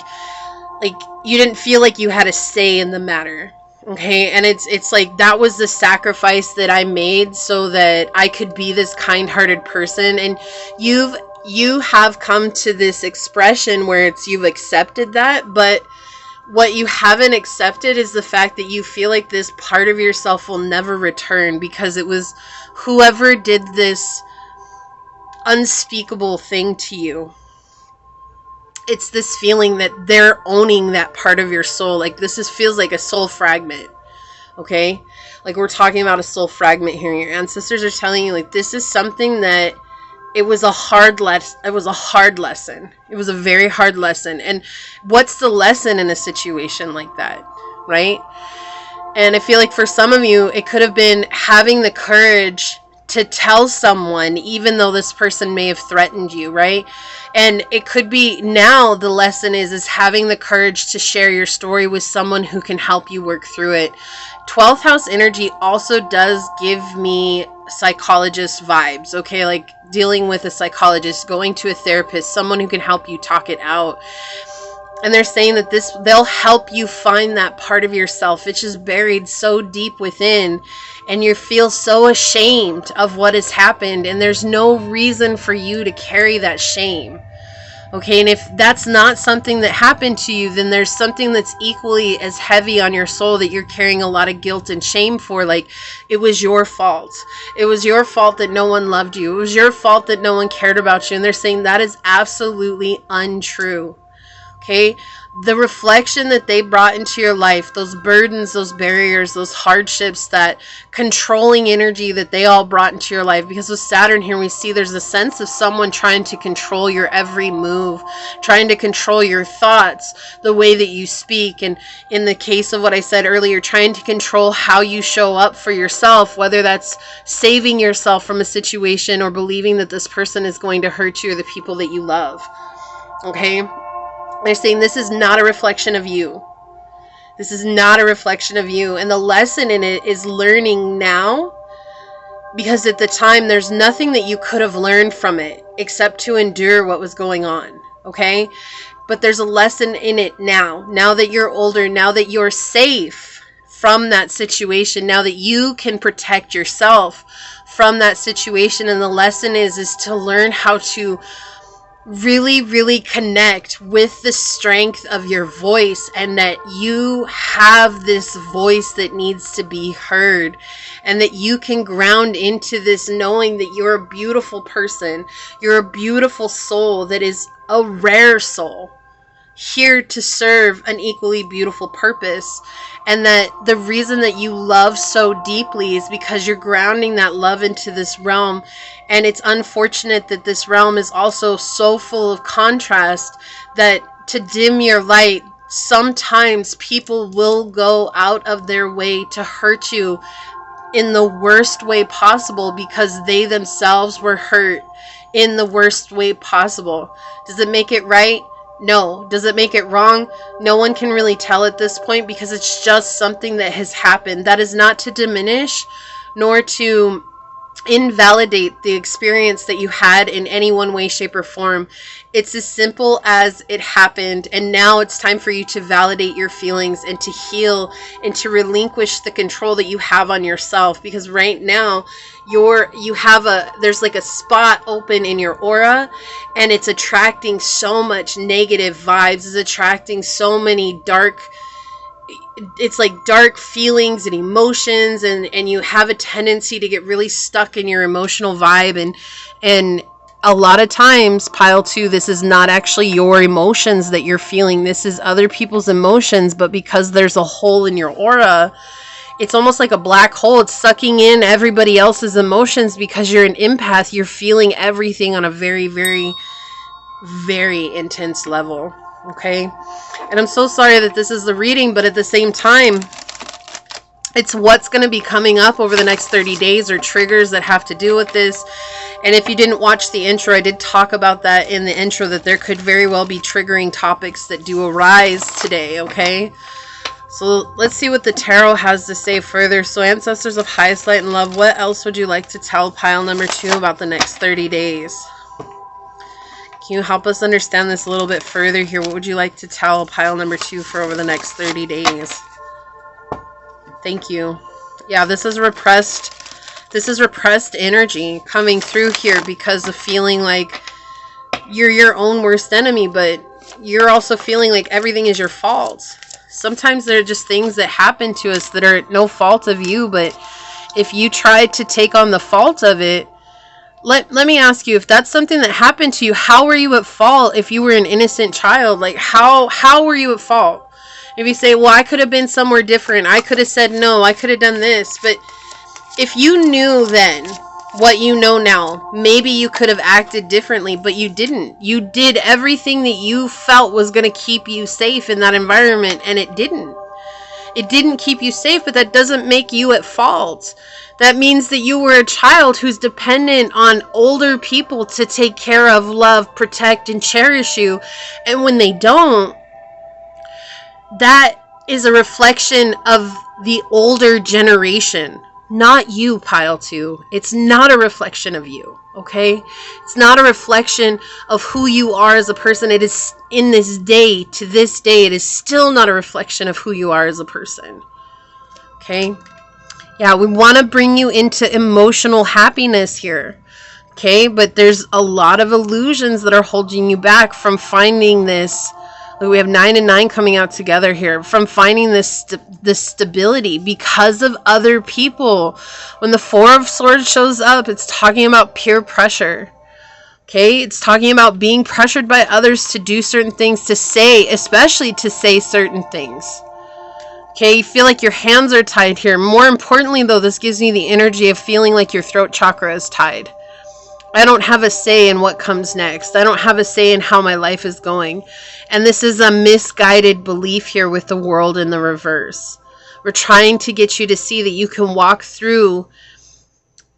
Speaker 1: you didn't feel like you had a say in the matter. Okay, and it's like that was the sacrifice that I made so that I could be this kind-hearted person, and you have come to this expression where you've accepted that, but what you haven't accepted is the fact that you feel like this part of yourself will never return, because it was whoever did this unspeakable thing to you. It's this feeling that they're owning that part of your soul. Like feels like a soul fragment. Okay? Like we're talking about a soul fragment here. Your ancestors are telling you like this is something that it was a hard lesson. It was a hard lesson. It was a very hard lesson. And what's the lesson in a situation like that? Right? And I feel like for some of you, it could have been having the courage to tell someone, even though this person may have threatened you, right? And it could be now the lesson is having the courage to share your story with someone who can help you work through it. 12th house energy also does give me psychologist vibes, okay? Like dealing with a psychologist, going to a therapist, someone who can help you talk it out. And they're saying that they'll help you find that part of yourself. It's just buried so deep within, and you feel so ashamed of what has happened, and there's no reason for you to carry that shame. Okay, and if that's not something that happened to you, then there's something that's equally as heavy on your soul that you're carrying a lot of guilt and shame for. Like, it was your fault. It was your fault that no one loved you. It was your fault that no one cared about you. And they're saying that is absolutely untrue. Okay, the reflection that they brought into your life, those burdens, those barriers, those hardships, that controlling energy that they all brought into your life. Because with Saturn here, we see there's a sense of someone trying to control your every move, trying to control your thoughts, the way that you speak. And in the case of what I said earlier, trying to control how you show up for yourself, whether that's saving yourself from a situation or believing that this person is going to hurt you or the people that you love. Okay? They're saying this is not a reflection of you. This is not a reflection of you. And the lesson in it is learning now, because at the time there's nothing that you could have learned from it except to endure what was going on. Okay? But there's a lesson in it now. Now that you're older, now that you're safe from that situation, now that you can protect yourself from that situation. And the lesson is to learn how to really, really connect with the strength of your voice, and that you have this voice that needs to be heard, and that you can ground into this knowing that you're a beautiful person. You're a beautiful soul that is a rare soul here to serve an equally beautiful purpose, and that the reason that you love so deeply is because you're grounding that love into this realm. And it's unfortunate that this realm is also so full of contrast that to dim your light, sometimes people will go out of their way to hurt you in the worst way possible, because they themselves were hurt in the worst way possible. Does it make it right? No. Does it make it wrong? No one can really tell at this point, because it's just something that has happened. That is not to diminish nor to invalidate the experience that you had in any one way, shape, or form. It's as simple as it happened, and now it's time for you to validate your feelings and to heal and to relinquish the control that you have on yourself. Because right now there's like a spot open in your aura, and it's attracting so much negative vibes. It's attracting so many dark feelings and emotions, and you have a tendency to get really stuck in your emotional vibe, and a lot of times, pile 2, this is not actually your emotions that you're feeling. This is other people's emotions, but because there's a hole in your aura, it's almost like a black hole. It's sucking in everybody else's emotions. Because you're an empath, you're feeling everything on a very, very, very intense level. Okay? And I'm so sorry that this is the reading, but at the same time, It's what's going to be coming up over the next 30 days or triggers that have to do with this. And if you didn't watch the intro, I did talk about that in the intro, that there could very well be triggering topics that do arise today, okay? So let's see what the tarot has to say further. So ancestors of highest light and love, what else would you like to tell pile number 2 about the next 30 days? Can you help us understand this a little bit further here? What would you like to tell pile number 2 for over the next 30 days? Thank you. Yeah, this is repressed energy coming through here because of feeling like you're your own worst enemy, but you're also feeling like everything is your fault. Sometimes there are just things that happen to us that are no fault of you, but if you try to take on the fault of it, let me ask you, if that's something that happened to you, how were you at fault if you were an innocent child? Like, how were you at fault? If you say, well, I could have been somewhere different, I could have said no, I could have done this, but if you knew then what you know now, maybe you could have acted differently, but you didn't. You did everything that you felt was going to keep you safe in that environment, and it didn't. It didn't keep you safe, but that doesn't make you at fault. That means that you were a child who's dependent on older people to take care of, love, protect, and cherish you, and when they don't, that is a reflection of the older generation. Not you, pile 2. It's not a reflection of you, okay? It's not a reflection of who you are as a person. It is, in this day, to this day, it is still not a reflection of who you are as a person, okay? Yeah, we want to bring you into emotional happiness here, okay? But there's a lot of illusions that are holding you back from finding this. We have 9 and 9 coming out together here, from finding this stability because of other people. When the 4 of Swords shows up, it's talking about peer pressure. Okay, it's talking about being pressured by others to do certain things, to say, especially to say certain things. Okay, you feel like your hands are tied here. More importantly, though, this gives me the energy of feeling like your throat chakra is tied. I don't have a say in what comes next. I don't have a say in how my life is going. And this is a misguided belief here with the world in the reverse. We're trying to get you to see that you can walk through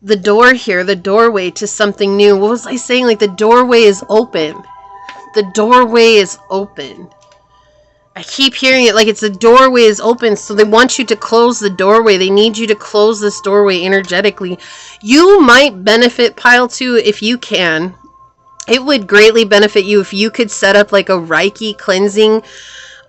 Speaker 1: the door here, the doorway to something new. What was I saying? Like, the doorway is open. The doorway is open. I keep hearing it like it's the doorway is open, so they want you to close the doorway. They need you to close this doorway energetically. You might benefit, pile 2, if you can. It would greatly benefit you if you could set up like a Reiki cleansing,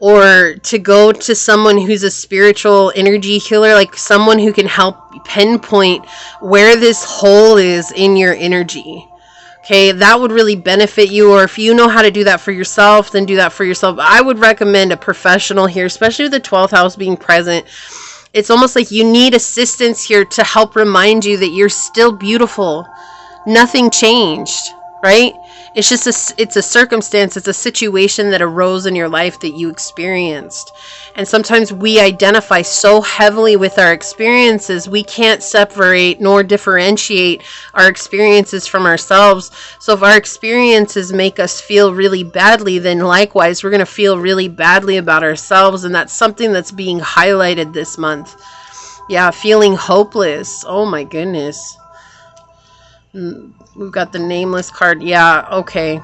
Speaker 1: or to go to someone who's a spiritual energy healer, like someone who can help pinpoint where this hole is in your energy. Okay, that would really benefit you. Or if you know how to do that for yourself, then do that for yourself. I would recommend a professional here, especially with the 12th house being present. It's almost like you need assistance here to help remind you that you're still beautiful. Nothing changed, right? It's just it's a circumstance, it's a situation that arose in your life that you experienced. And sometimes we identify so heavily with our experiences, we can't separate nor differentiate our experiences from ourselves. So if our experiences make us feel really badly, then likewise, we're going to feel really badly about ourselves. And that's something that's being highlighted this month. Yeah, feeling hopeless. Oh my goodness. We've got the nameless card. Yeah, okay.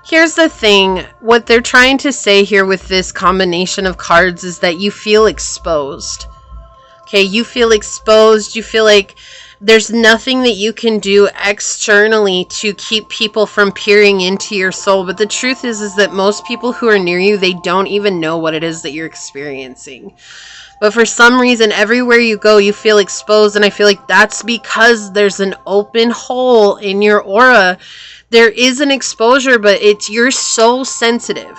Speaker 1: Here's the thing. What they're trying to say here with this combination of cards is that you feel exposed. Okay, you feel exposed. You feel like there's nothing that you can do externally to keep people from peering into your soul. But the truth is that most people who are near you, they don't even know what it is that you're experiencing. But for some reason, everywhere you go, you feel exposed. And I feel like that's because there's an open hole in your aura. There is an exposure, but you're so sensitive.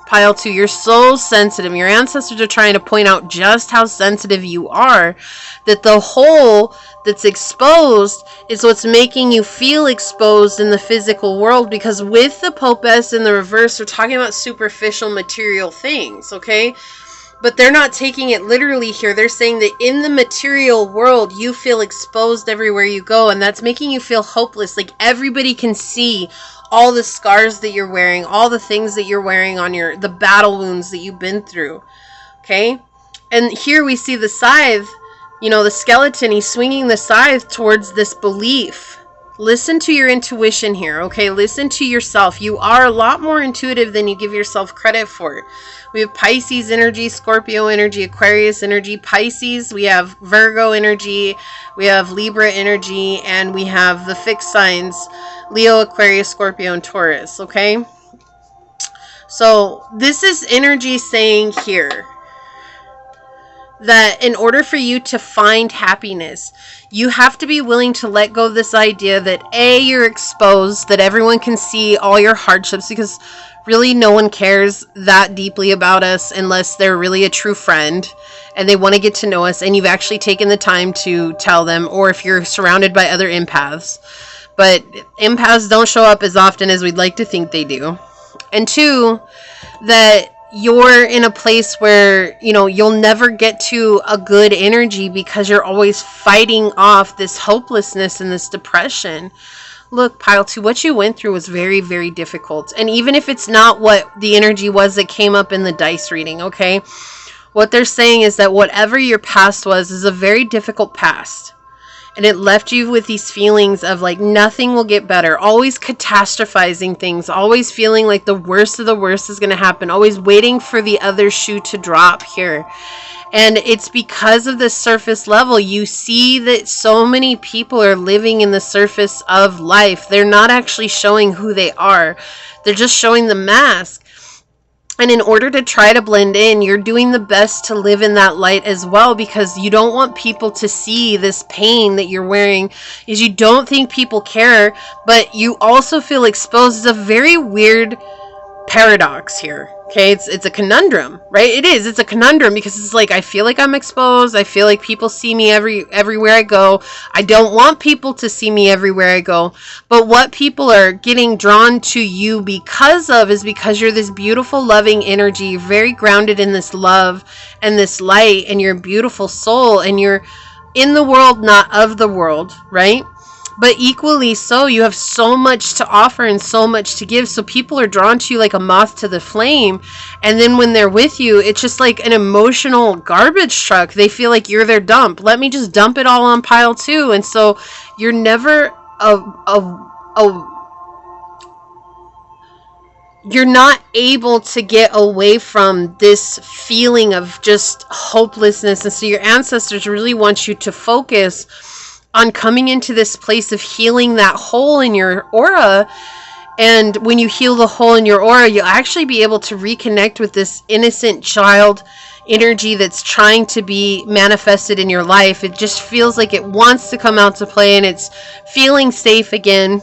Speaker 1: Pile 2, you're so sensitive. Your ancestors are trying to point out just how sensitive you are. That the hole that's exposed is what's making you feel exposed in the physical world. Because with the Popess in the reverse, we're talking about superficial material things, okay? But they're not taking it literally here. They're saying that in the material world, you feel exposed everywhere you go. And that's making you feel hopeless. Like everybody can see all the scars that you're wearing, all the things that you're wearing on the battle wounds that you've been through. Okay? And here we see the scythe, you know, the skeleton, he's swinging the scythe towards this belief. Listen to your intuition here, okay? Listen to yourself. You are a lot more intuitive than you give yourself credit for. We have Pisces energy, Scorpio energy, Aquarius energy, Pisces. We have Virgo energy. We have Libra energy. And we have the fixed signs, Leo, Aquarius, Scorpio, and Taurus, okay? So this is energy saying here that in order for you to find happiness, you have to be willing to let go of this idea that A, you're exposed, that everyone can see all your hardships, because really no one cares that deeply about us unless they're really a true friend and they want to get to know us and you've actually taken the time to tell them, or if you're surrounded by other empaths. But empaths don't show up as often as we'd like to think they do. And 2, that you're in a place where, you know, you'll never get to a good energy because you're always fighting off this hopelessness and this depression. Look, Pile 2, what you went through was very, very difficult. And even if it's not what the energy was that came up in the dice reading, okay? What they're saying is that whatever your past was is a very difficult past. And it left you with these feelings of like nothing will get better. Always catastrophizing things. Always feeling like the worst of the worst is going to happen. Always waiting for the other shoe to drop here. And it's because of the surface level. You see that so many people are living in the surface of life. They're not actually showing who they are. They're just showing the mask. And in order to try to blend in, you're doing the best to live in that light as well, because you don't want people to see this pain that you're wearing. Is you don't think people care, but you also feel exposed. It's a very weird paradox here. Okay, it's a conundrum, right? It is. It's a conundrum because it's like I feel like I'm exposed. I feel like people see me everywhere I go. I don't want people to see me everywhere I go. But what people are getting drawn to you because of is because you're this beautiful, loving energy. You're very grounded in this love and this light, and you're a beautiful soul, and you're in the world, not of the world, right? But equally so, you have so much to offer and so much to give. So people are drawn to you like a moth to the flame. And then when they're with you, it's just like an emotional garbage truck. They feel like you're their dump. Let me just dump it all on Pile 2. And so you're never you're not able to get away from this feeling of just hopelessness. And so your ancestors really want you to focus on coming into this place of healing that hole in your aura. And when you heal the hole in your aura, you'll actually be able to reconnect with this innocent child energy that's trying to be manifested in your life. It just feels like it wants to come out to play, and it's feeling safe again,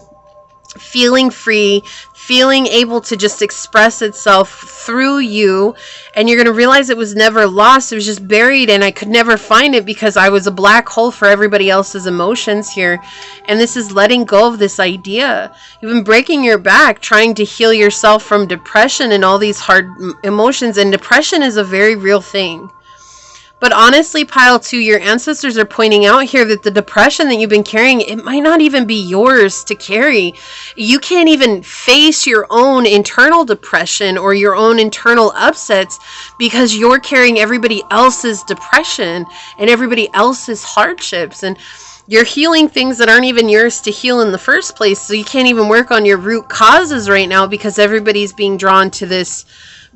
Speaker 1: feeling free, feeling able to just express itself through you. And you're going to realize it was never lost. It was just buried, and I could never find it because I was a black hole for everybody else's emotions here. And this is letting go of this idea. You've been breaking your back trying to heal yourself from depression and all these hard emotions, and depression is a very real thing. But honestly, Pile 2, your ancestors are pointing out here that the depression that you've been carrying, it might not even be yours to carry. You can't even face your own internal depression or your own internal upsets because you're carrying everybody else's depression and everybody else's hardships. And you're healing things that aren't even yours to heal in the first place. So you can't even work on your root causes right now because everybody's being drawn to this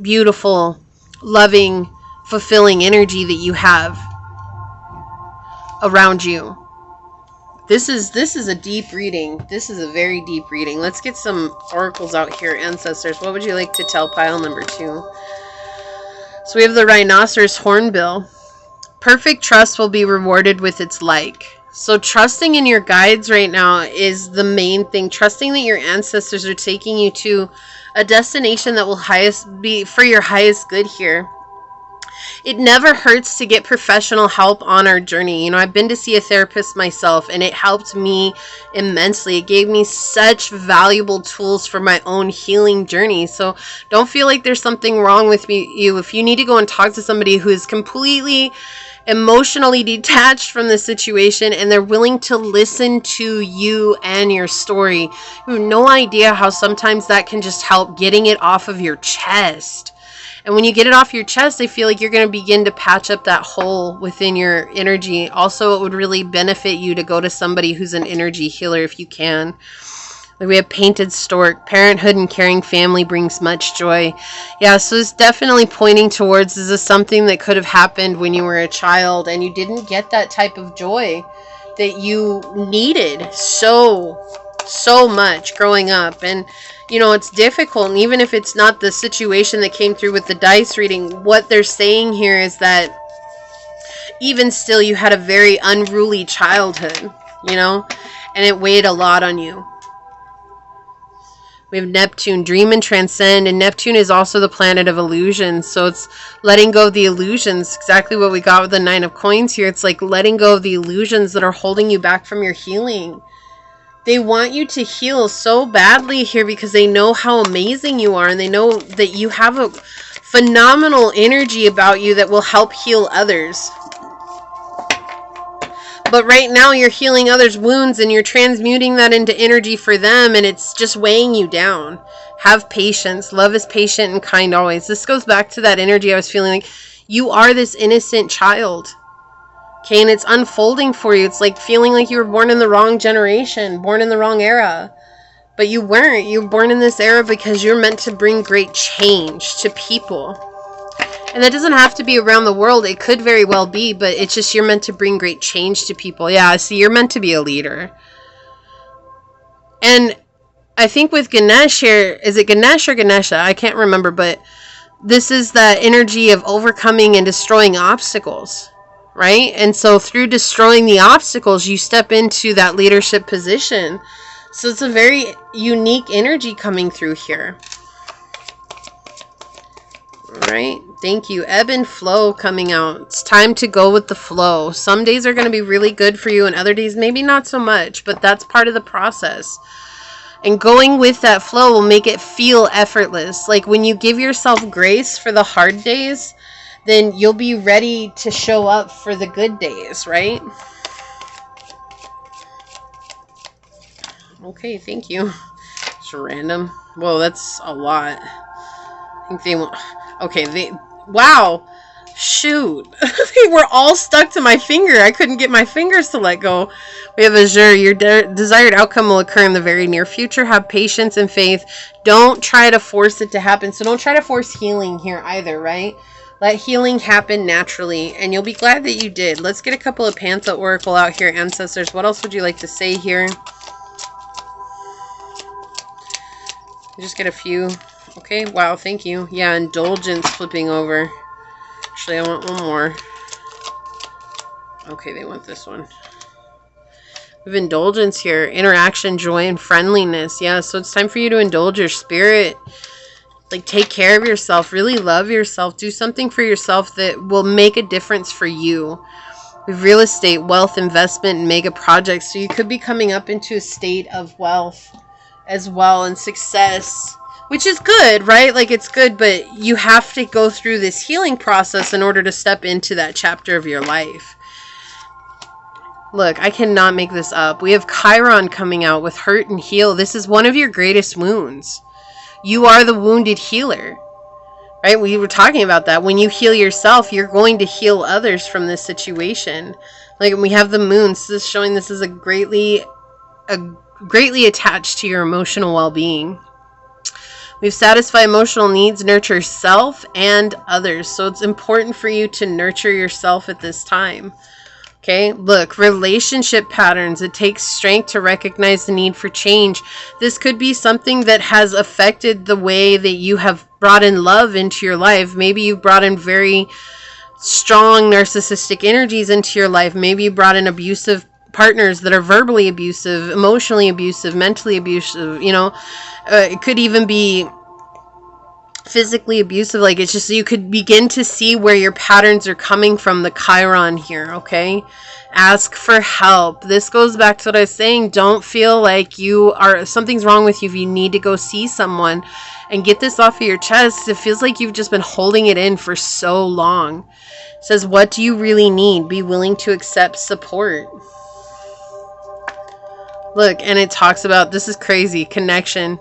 Speaker 1: beautiful, loving, fulfilling energy that you have around you. This is a deep reading. This is a very deep reading. Let's get some oracles out here, ancestors. What would you like to tell pile number 2? So we have the rhinoceros hornbill. Perfect trust will be rewarded with its like. So trusting in your guides right now is the main thing. Trusting that your ancestors are taking you to a destination that will be for your highest good here. It never hurts to get professional help on our journey. You know, I've been to see a therapist myself, and it helped me immensely. It gave me such valuable tools for my own healing journey. So don't feel like there's something wrong with you. If you need to go and talk to somebody who is completely emotionally detached from the situation, and they're willing to listen to you and your story. You have no idea how sometimes that can just help getting it off of your chest. And when you get it off your chest, I feel like you're going to begin to patch up that hole within your energy. Also, it would really benefit you to go to somebody who's an energy healer if you can. We have Painted Stork. Parenthood and caring family brings much joy. Yeah, so it's definitely pointing towards, is this something that could have happened when you were a child and you didn't get that type of joy that you needed so much growing up? And, you know, it's difficult. And even if it's not the situation that came through with the dice reading, what they're saying here is that even still, you had a very unruly childhood, you know, and it weighed a lot on you. We have Neptune, dream and transcend, and Neptune is also the planet of illusions. So it's letting go of the illusions, exactly what we got with the Nine of Coins here. It's like letting go of the illusions that are holding you back from your healing. They want you to heal so badly here because they know how amazing you are, and they know that you have a phenomenal energy about you that will help heal others. But right now you're healing others' wounds and you're transmuting that into energy for them, and it's just weighing you down. Have patience. Love is patient and kind always. This goes back to that energy I was feeling like you are this innocent child. Okay, and it's unfolding for you. It's like feeling like you were born in the wrong generation, born in the wrong era. But you weren't. You were born in this era because you're meant to bring great change to people. And that doesn't have to be around the world. It could very well be, but it's just you're meant to bring great change to people. Yeah, see, you're meant to be a leader. And I think with Ganesh here, is it Ganesh or Ganesha? I can't remember, but this is that energy of overcoming and destroying obstacles, right? And so through destroying the obstacles, you step into that leadership position. So it's a very unique energy coming through here. Right? Thank you. Ebb and flow coming out. It's time to go with the flow. Some days are going to be really good for you and other days maybe not so much, but that's part of the process. And going with that flow will make it feel effortless. Like when you give yourself grace for the hard days, then you'll be ready to show up for the good days, right? Okay, thank you. It's random. Whoa, that's a lot. I think they want... Okay, wow, shoot. They were all stuck to my finger. I couldn't get my fingers to let go. We have Azure. Your desired outcome will occur in the very near future. Have patience and faith. Don't try to force it to happen. So don't try to force healing here either, right? Let healing happen naturally, and you'll be glad that you did. Let's get a couple of Panther Oracle out here, Ancestors. What else would you like to say here? Just get a few... Okay, wow, thank you. Yeah, indulgence flipping over. Actually, I want one more. Okay, they want this one. We have indulgence here. Interaction, joy, and friendliness. Yeah, so it's time for you to indulge your spirit. Like, take care of yourself. Really love yourself. Do something for yourself that will make a difference for you. We have real estate, wealth, investment, and mega projects. So you could be coming up into a state of wealth as well and success. Which is good, right? Like, it's good, but you have to go through this healing process in order to step into that chapter of your life. Look, I cannot make this up. We have Chiron coming out with hurt and heal. This is one of your greatest wounds. You are the wounded healer, right? We were talking about that. When you heal yourself, you're going to heal others from this situation. Like, we have the moon. So this is showing this is a greatly attached to your emotional well-being. We've satisfied emotional needs, nurture self and others. So it's important for you to nurture yourself at this time. Okay, look, relationship patterns. It takes strength to recognize the need for change. This could be something that has affected the way that you have brought in love into your life. Maybe you've brought in very strong narcissistic energies into your life. Maybe you brought in abusive partners that are verbally abusive, emotionally abusive, mentally abusive, you know. It could even be physically abusive. Like, it's just, you could begin to see where your patterns are coming from, the Chiron here, okay? Ask for help. This goes back to what I was saying. Don't feel like something's wrong with you if you need to go see someone and get this off of your chest. It feels like you've just been holding it in for so long. It says, what do you really need? Be willing to accept support. Look, and it talks about, this is crazy, connection.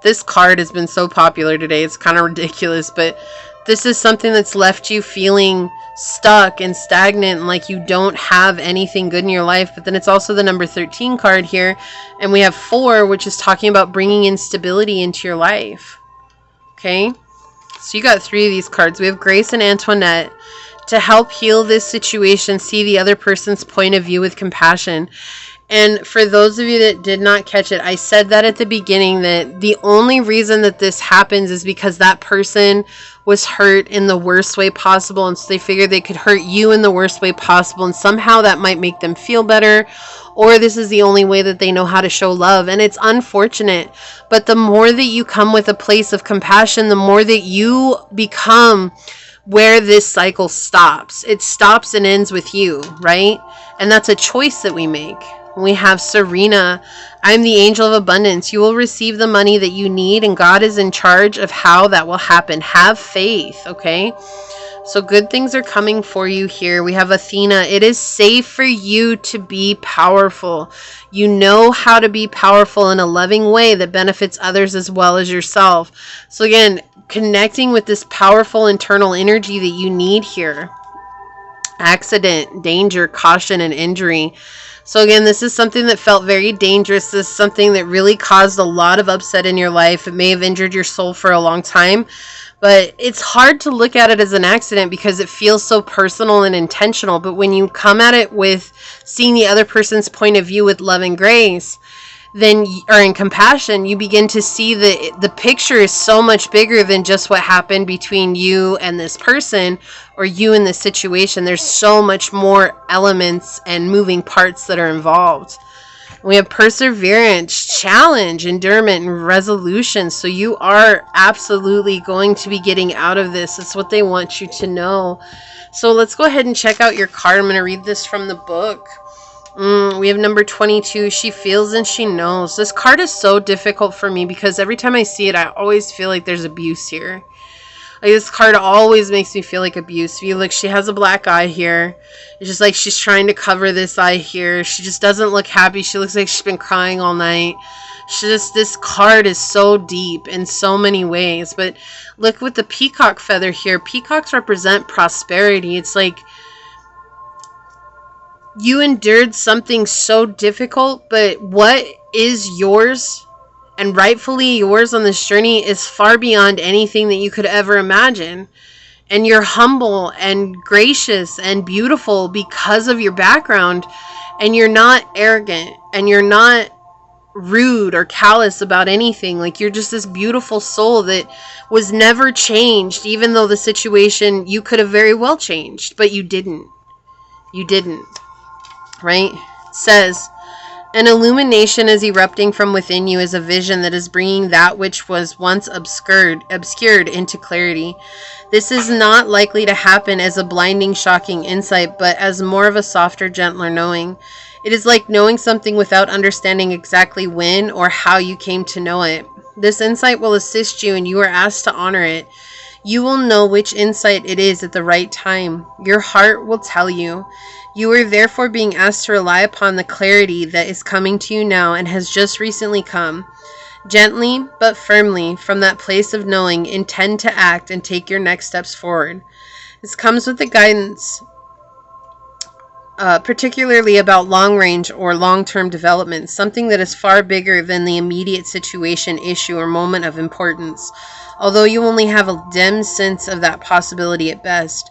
Speaker 1: This card has been so popular today. It's kind of ridiculous, but this is something that's left you feeling stuck and stagnant and like you don't have anything good in your life. But then it's also the number 13 card here. And we have 4, which is talking about bringing in stability into your life. Okay. So you got 3 of these cards. We have Grace and Antoinette. To help heal this situation, see the other person's point of view with compassion. And for those of you that did not catch it, I said that at the beginning, that the only reason that this happens is because that person was hurt in the worst way possible. And so they figured they could hurt you in the worst way possible. And somehow that might make them feel better. Or this is the only way that they know how to show love. And it's unfortunate. But the more that you come with a place of compassion, the more that you become where this cycle stops. It stops and ends with you, right? And that's a choice that we make. We have Serena. I'm the angel of abundance. You will receive the money that you need, and God is in charge of how that will happen. Have faith, okay? So good things are coming for you here. We have Athena. It is safe for you to be powerful. You know how to be powerful in a loving way that benefits others as well as yourself. So again, connecting with this powerful internal energy that you need here. Accident, danger, caution, and injury. So again, this is something that felt very dangerous. This is something that really caused a lot of upset in your life. It may have injured your soul for a long time, but it's hard to look at it as an accident because it feels so personal and intentional. But when you come at it with seeing the other person's point of view with love and grace, then, or in compassion, you begin to see that the picture is so much bigger than just what happened between you and this person or you in this situation. There's so much more elements and moving parts that are involved. We have perseverance, challenge, endurance, and resolution. So you are absolutely going to be getting out of this. It's what they want you to know. So let's go ahead and check out your card. I'm going to read this from the book. We have number 22. She feels and she knows. This card is so difficult for me because every time I see it, I always feel like there's abuse here. Like, this card always makes me feel like abuse. If you look, she has a black eye here. It's just like she's trying to cover this eye here. She just doesn't look happy. She looks like she's been crying all night. This card is so deep in so many ways. But look with the peacock feather here. Peacocks represent prosperity. It's like you endured something so difficult, but what is yours and rightfully yours on this journey is far beyond anything that you could ever imagine. And you're humble and gracious and beautiful because of your background. And you're not arrogant and you're not rude or callous about anything. Like, you're just this beautiful soul that was never changed, even though the situation you could have very well changed, but you didn't. You didn't. Right? It says, an illumination is erupting from within you as a vision that is bringing that which was once obscured into clarity. This is not likely to happen as a blinding, shocking insight, but as more of a softer, gentler knowing. It is like knowing something without understanding exactly when or how you came to know it. This insight will assist you, and you are asked to honor it. You will know which insight it is at the right time. Your heart will tell you. You are therefore being asked to rely upon the clarity that is coming to you now and has just recently come. Gently but firmly, from that place of knowing, intend to act and take your next steps forward. This comes with the guidance, particularly about long-range or long-term development, something that is far bigger than the immediate situation, issue, or moment of importance, although you only have a dim sense of that possibility at best.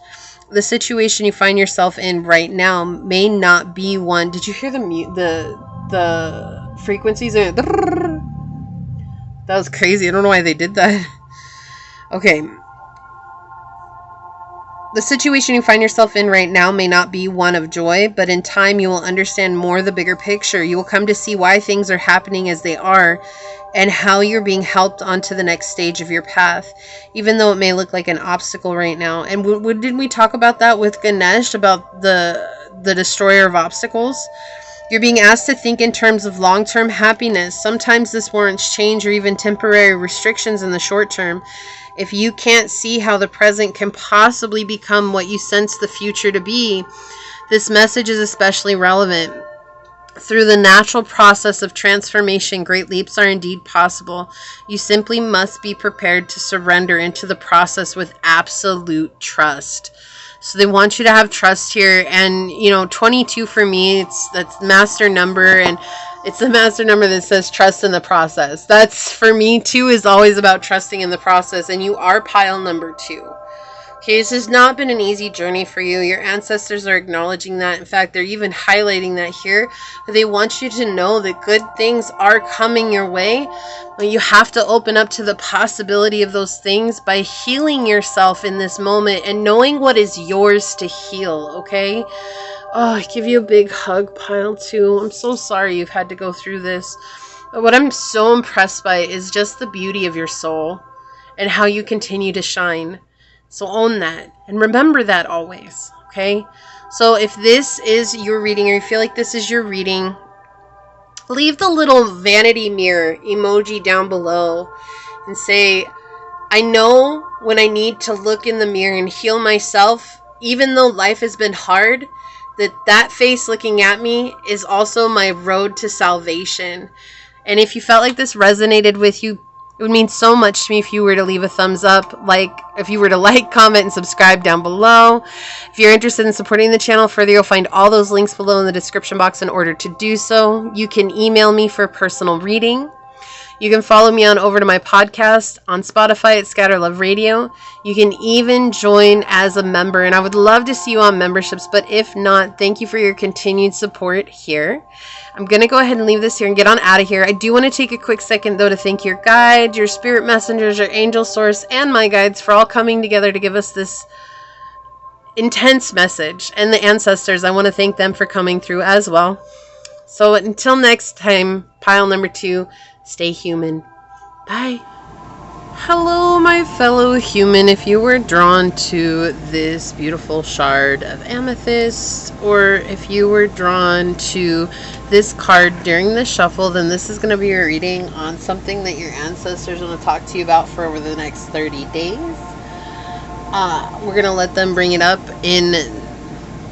Speaker 1: The situation you find yourself in right now may not be one. Did you hear the frequencies? That was crazy. I don't know why they did that. Okay. The situation you find yourself in right now may not be one of joy, but in time you will understand more the bigger picture. You will come to see why things are happening as they are and how you're being helped onto the next stage of your path, even though it may look like an obstacle right now. And didn't we talk about that with Ganesh, about the destroyer of obstacles? You're being asked to think in terms of long-term happiness. Sometimes this warrants change or even temporary restrictions in the short term. If you can't see how the present can possibly become what you sense the future to be, this message is especially relevant. Through the natural process of transformation, great leaps are indeed possible. You simply must be prepared to surrender into the process with absolute trust. So they want you to have trust here. And, 22 for me, that's master number. And it's the master number that says trust in the process. That's, for me, 2 is always about trusting in the process. And you are pile number 2. Okay, this has not been an easy journey for you. Your ancestors are acknowledging that. In fact, they're even highlighting that here. But they want you to know that good things are coming your way. But you have to open up to the possibility of those things by healing yourself in this moment and knowing what is yours to heal, okay? Oh, I give you a big hug, pile 2. I'm so sorry you've had to go through this. But what I'm so impressed by is just the beauty of your soul and how you continue to shine. So own that and remember that always, okay? So if this is your reading or you feel like this is your reading, leave the little vanity mirror emoji down below and say, I know when I need to look in the mirror and heal myself, even though life has been hard, that face looking at me is also my road to salvation. And if you felt like this resonated with you, it would mean so much to me if you were to leave a thumbs up, if you were to like, comment, and subscribe down below. If you're interested in supporting the channel further, you'll find all those links below in the description box in order to do so. You can email me for a personal reading. You can follow me on over to my podcast on Spotify at Scatter Love Radio. You can even join as a member, and I would love to see you on memberships, but if not, thank you for your continued support here. I'm going to go ahead and leave this here and get on out of here. I do want to take a quick second, though, to thank your guides, your spirit messengers, your angel source, and my guides for all coming together to give us this intense message. And the ancestors, I want to thank them for coming through as well. So until next time, pile number 2, stay human. Bye. Hello, my fellow human. If you were drawn to this beautiful shard of amethyst, or if you were drawn to this card during the shuffle, then this is going to be your reading on something that your ancestors want to talk to you about for over the next 30 days. We're going to let them bring it up in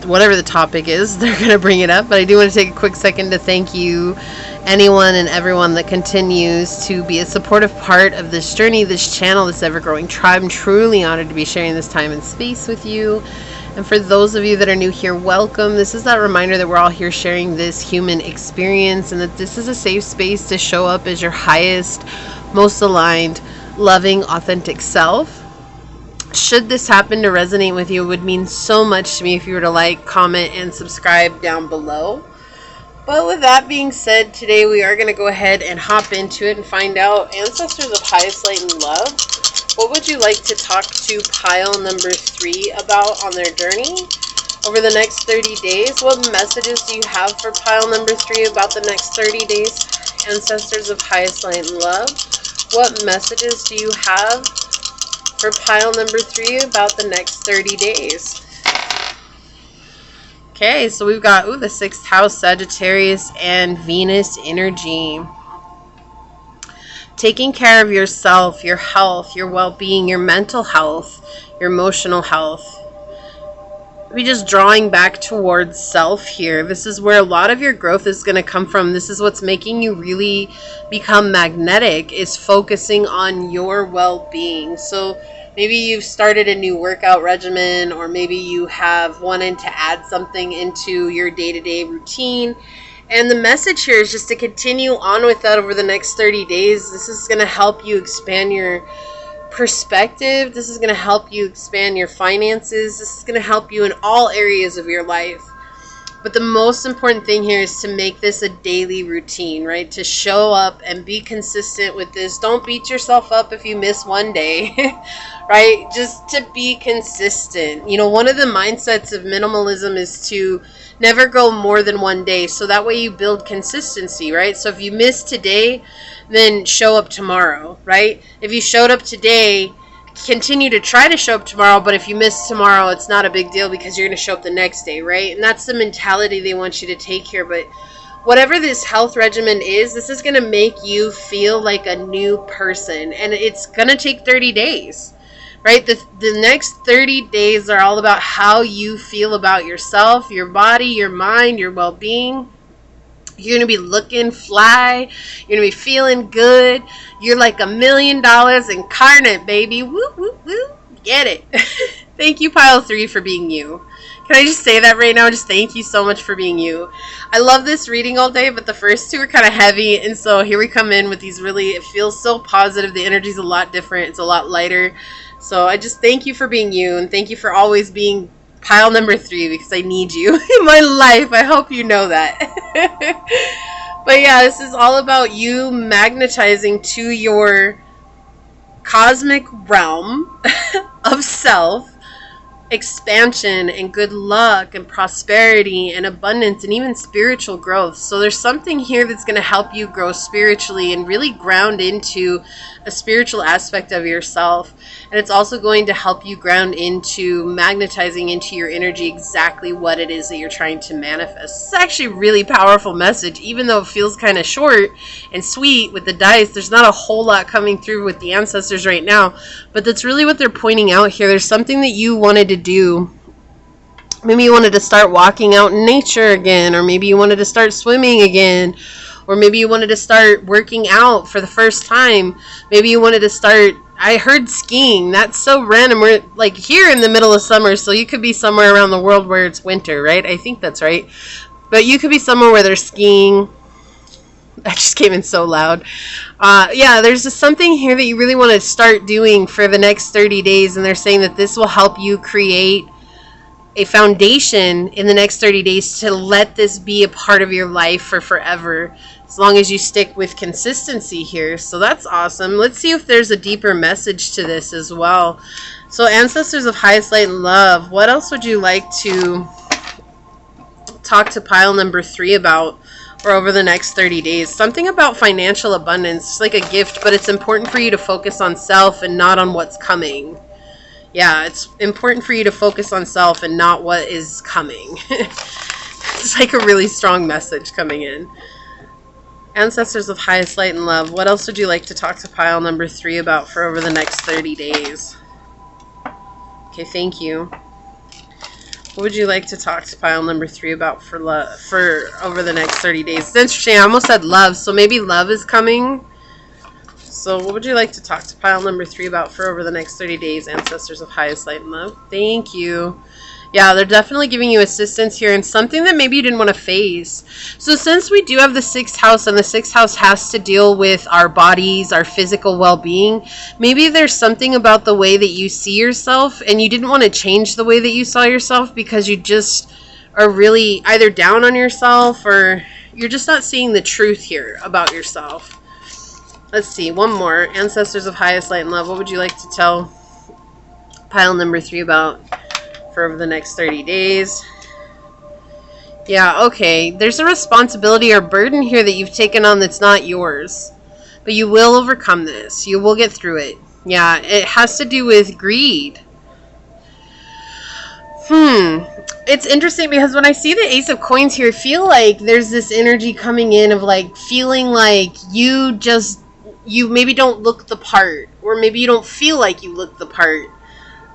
Speaker 1: whatever the topic is. They're going to bring it up, but I do want to take a quick second to thank you, anyone and everyone that continues to be a supportive part of this journey, this channel, this ever-growing tribe. I'm truly honored to be sharing this time and space with you. And for those of you that are new here, welcome. This is that reminder that we're all here sharing this human experience and that this is a safe space to show up as your highest, most aligned, loving, authentic self. Should this happen to resonate with you, it would mean so much to me if you were to like, comment, and subscribe down below. But with that being said, today we are going to go ahead and hop into it and find out, ancestors of highest light and love, what would you like to talk to pile number 3 about on their journey over the next 30 days? What messages do you have for pile number 3 about the next 30 days, ancestors of highest light and love? What messages do you have for pile number 3 about the next 30 days? Okay, so we've got the 6th house, Sagittarius, and Venus energy. Taking care of yourself, your health, your well-being, your mental health, your emotional health. We're just drawing back towards self here. This is where a lot of your growth is going to come from. This is what's making you really become magnetic, is focusing on your well-being. So maybe you've started a new workout regimen, or maybe you have wanted to add something into your day-to-day routine. And the message here is just to continue on with that over the next 30 days. This is going to help you expand your perspective. This is going to help you expand your finances. This is going to help you in all areas of your life. But the most important thing here is to make this a daily routine, right? To show up and be consistent with this. Don't beat yourself up if you miss one day, right? Just to be consistent. You know, one of the mindsets of minimalism is to never go more than one day. So that way you build consistency, right? So if you miss today, then show up tomorrow, right? If you showed up today, continue to try to show up tomorrow, but if you miss tomorrow, it's not a big deal because you're going to show up the next day, right? And that's the mentality they want you to take here. But whatever this health regimen is, this is going to make you feel like a new person, and it's going to take 30 days, right? The next 30 days are all about how you feel about yourself, your body, your mind, your well-being. You're going to be looking fly. You're going to be feeling good. You're like $1 million incarnate, baby. Woo, woo, woo. Get it. Thank you, Pile 3, for being you. Can I just say that right now? Just thank you so much for being you. I love this reading all day, but the first two are kind of heavy. And so here we come in with these really, it feels so positive. The energy's a lot different. It's a lot lighter. So I just thank you for being you. And thank you for always being Pile number 3, because I need you in my life. I hope you know that. But yeah, this is all about you magnetizing to your cosmic realm of self expansion and good luck and prosperity and abundance and even spiritual growth. So there's something here that's going to help you grow spiritually and really ground into a spiritual aspect of yourself. And it's also going to help you ground into magnetizing into your energy exactly what it is that you're trying to manifest. It's actually a really powerful message, even though it feels kind of short and sweet with the dice. There's not a whole lot coming through with the ancestors right now, but that's really what they're pointing out here. There's something that you wanted to do. Maybe you wanted to start walking out in nature again, or maybe you wanted to start swimming again, or maybe you wanted to start working out for the first time. Maybe you wanted to start, I heard skiing. That's so random. We're like here in the middle of summer, so you could be somewhere around the world where it's winter, right? I think that's right. But you could be somewhere where they're skiing. That just came in so loud. Yeah, there's just something here that you really want to start doing for the next 30 days, and they're saying that this will help you create a foundation in the next 30 days to let this be a part of your life for forever, as long as you stick with consistency here. So that's awesome. Let's see if there's a deeper message to this as well. So ancestors of highest light and love, what else would you like to talk to pile number 3 about for over the next 30 days? Something about financial abundance. It's like a gift, but it's important for you to focus on self and not on what's coming. Yeah, it's important for you to focus on self and not what is coming. It's like a really strong message coming in. Ancestors of highest light and love, what else would you like to talk to pile number 3 about for over the next 30 days? Okay, thank you. What would you like to talk to pile number 3 about for over the next 30 days? It's interesting. I almost said love, so maybe love is coming. So what would you like to talk to pile number 3 about for over the next 30 days, ancestors of highest light and love? Thank you. Yeah, they're definitely giving you assistance here and something that maybe you didn't want to face. So since we do have the 6th house, and the 6th house has to deal with our bodies, our physical well-being, maybe there's something about the way that you see yourself and you didn't want to change the way that you saw yourself because you just are really either down on yourself or you're just not seeing the truth here about yourself. Let's see, one more. Ancestors of highest light and love, what would you like to tell pile number 3 about for over the next 30 days? Yeah, okay. There's a responsibility or burden here that you've taken on that's not yours. But you will overcome this. You will get through it. Yeah, it has to do with greed. It's interesting because when I see the Ace of Coins here, I feel like there's this energy coming in of like feeling like you maybe don't look the part, or maybe you don't feel like you look the part,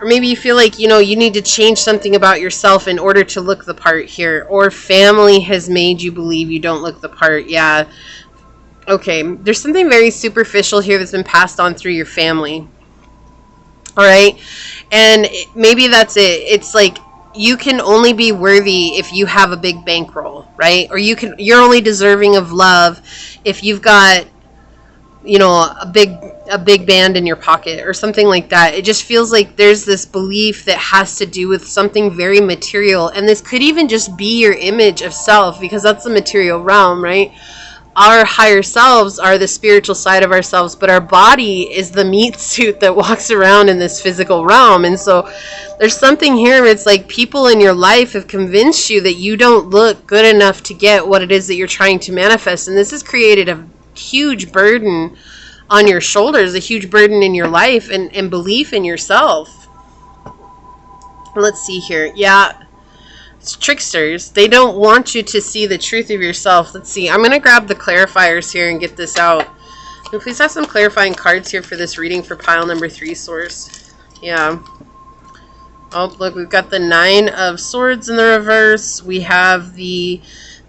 Speaker 1: or maybe you feel like, you need to change something about yourself in order to look the part here, or family has made you believe you don't look the part. Yeah. Okay. There's something very superficial here that's been passed on through your family. All right. And maybe that's it. It's like, you can only be worthy if you have a big bankroll, right? Or you're only deserving of love if you've got you know, a big band in your pocket or something like that. It just feels like there's this belief that has to do with something very material, and this could even just be your image of self, because that's the material realm, right? Our higher selves are the spiritual side of ourselves, but our body is the meat suit that walks around in this physical realm. And so there's something here where it's like people in your life have convinced you that you don't look good enough to get what it is that you're trying to manifest. And this has created a huge burden on your shoulders, a huge burden in your life, and belief in yourself. Let's see here. Yeah. It's tricksters. They don't want you to see the truth of yourself. Let's see. I'm going to grab the clarifiers here and get this out. And please have some clarifying cards here for this reading for pile number 3, source. Yeah. Oh, look, we've got the 9 of Swords in the reverse. We have the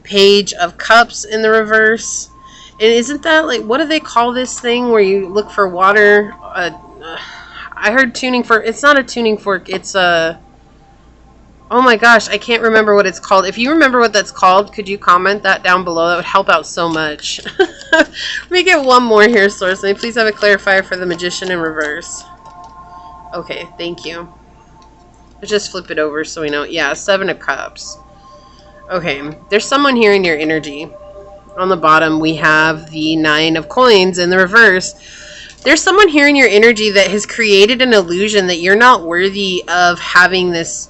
Speaker 1: Page of Cups in the reverse. And isn't that like, what do they call this thing where you look for water? I heard tuning fork. It's not a tuning fork. It's a... Oh my gosh, I can't remember what it's called. If you remember what that's called, could you comment that down below? That would help out so much. Let me get one more here, source. May I please have a clarifier for the Magician in reverse? Okay, thank you. Let's just flip it over so we know. Yeah, 7 of Cups. Okay, there's someone here in your energy. On the bottom, we have the 9 of Coins in the reverse. There's someone here in your energy that has created an illusion that you're not worthy of having this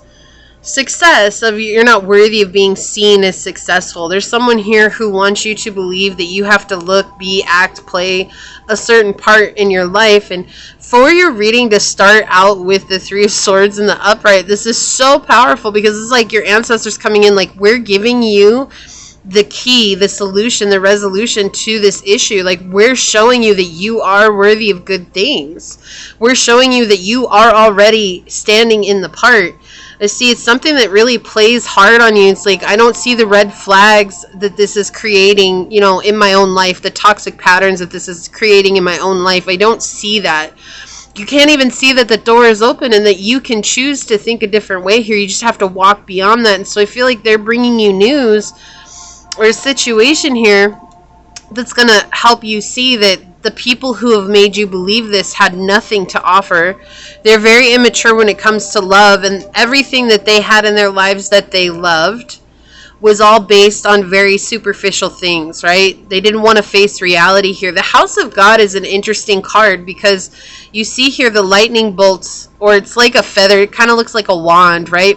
Speaker 1: success, of you're not worthy of being seen as successful. There's someone here who wants you to believe that you have to look, be, act, play a certain part in your life. And for your reading to start out with the 3 of Swords in the upright, this is so powerful, because it's like your ancestors coming in like, we're giving you the key, the solution, the resolution to this issue. Like, we're showing you that you are worthy of good things. We're showing you that you are already standing in the part. I see it's something that really plays hard on you. It's like, I don't see the red flags that this is creating, you know, in my own life, the toxic patterns that this is creating in my own life. I don't see that. You can't even see that the door is open and that you can choose to think a different way here. You just have to walk beyond that. And so I feel like they're bringing you news or a situation here that's going to help you see that the people who have made you believe this had nothing to offer. They're very immature when it comes to love, and everything that they had in their lives that they loved was all based on very superficial things, right? They didn't want to face reality here. The House of God is an interesting card because you see here the lightning bolts, or it's like a feather. It kind of looks like a wand, right?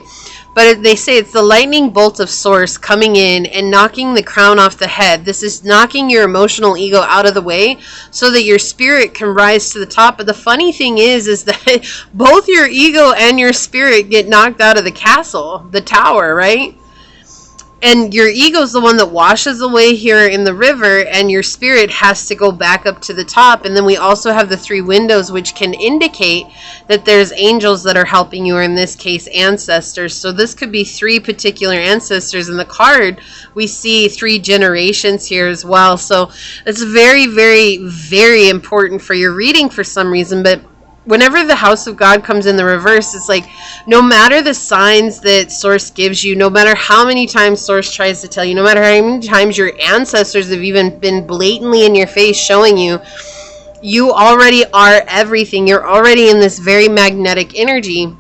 Speaker 1: But they say it's the lightning bolt of Source coming in and knocking the crown off the head. This is knocking your emotional ego out of the way so that your spirit can rise to the top. But the funny thing is that both your ego and your spirit get knocked out of the castle, the tower, right? And your ego is the one that washes away here in the river, and your spirit has to go back up to the top. And then we also have the 3 windows, which can indicate that there's angels that are helping you, or in this case, ancestors. So this could be 3 particular ancestors. In the card, we see 3 generations here as well. So it's very, very, very important for your reading for some reason. But whenever the House of God comes in the reverse, it's like, no matter the signs that Source gives you, no matter how many times Source tries to tell you, no matter how many times your ancestors have even been blatantly in your face showing you, you already are everything. You're already in this very magnetic energy.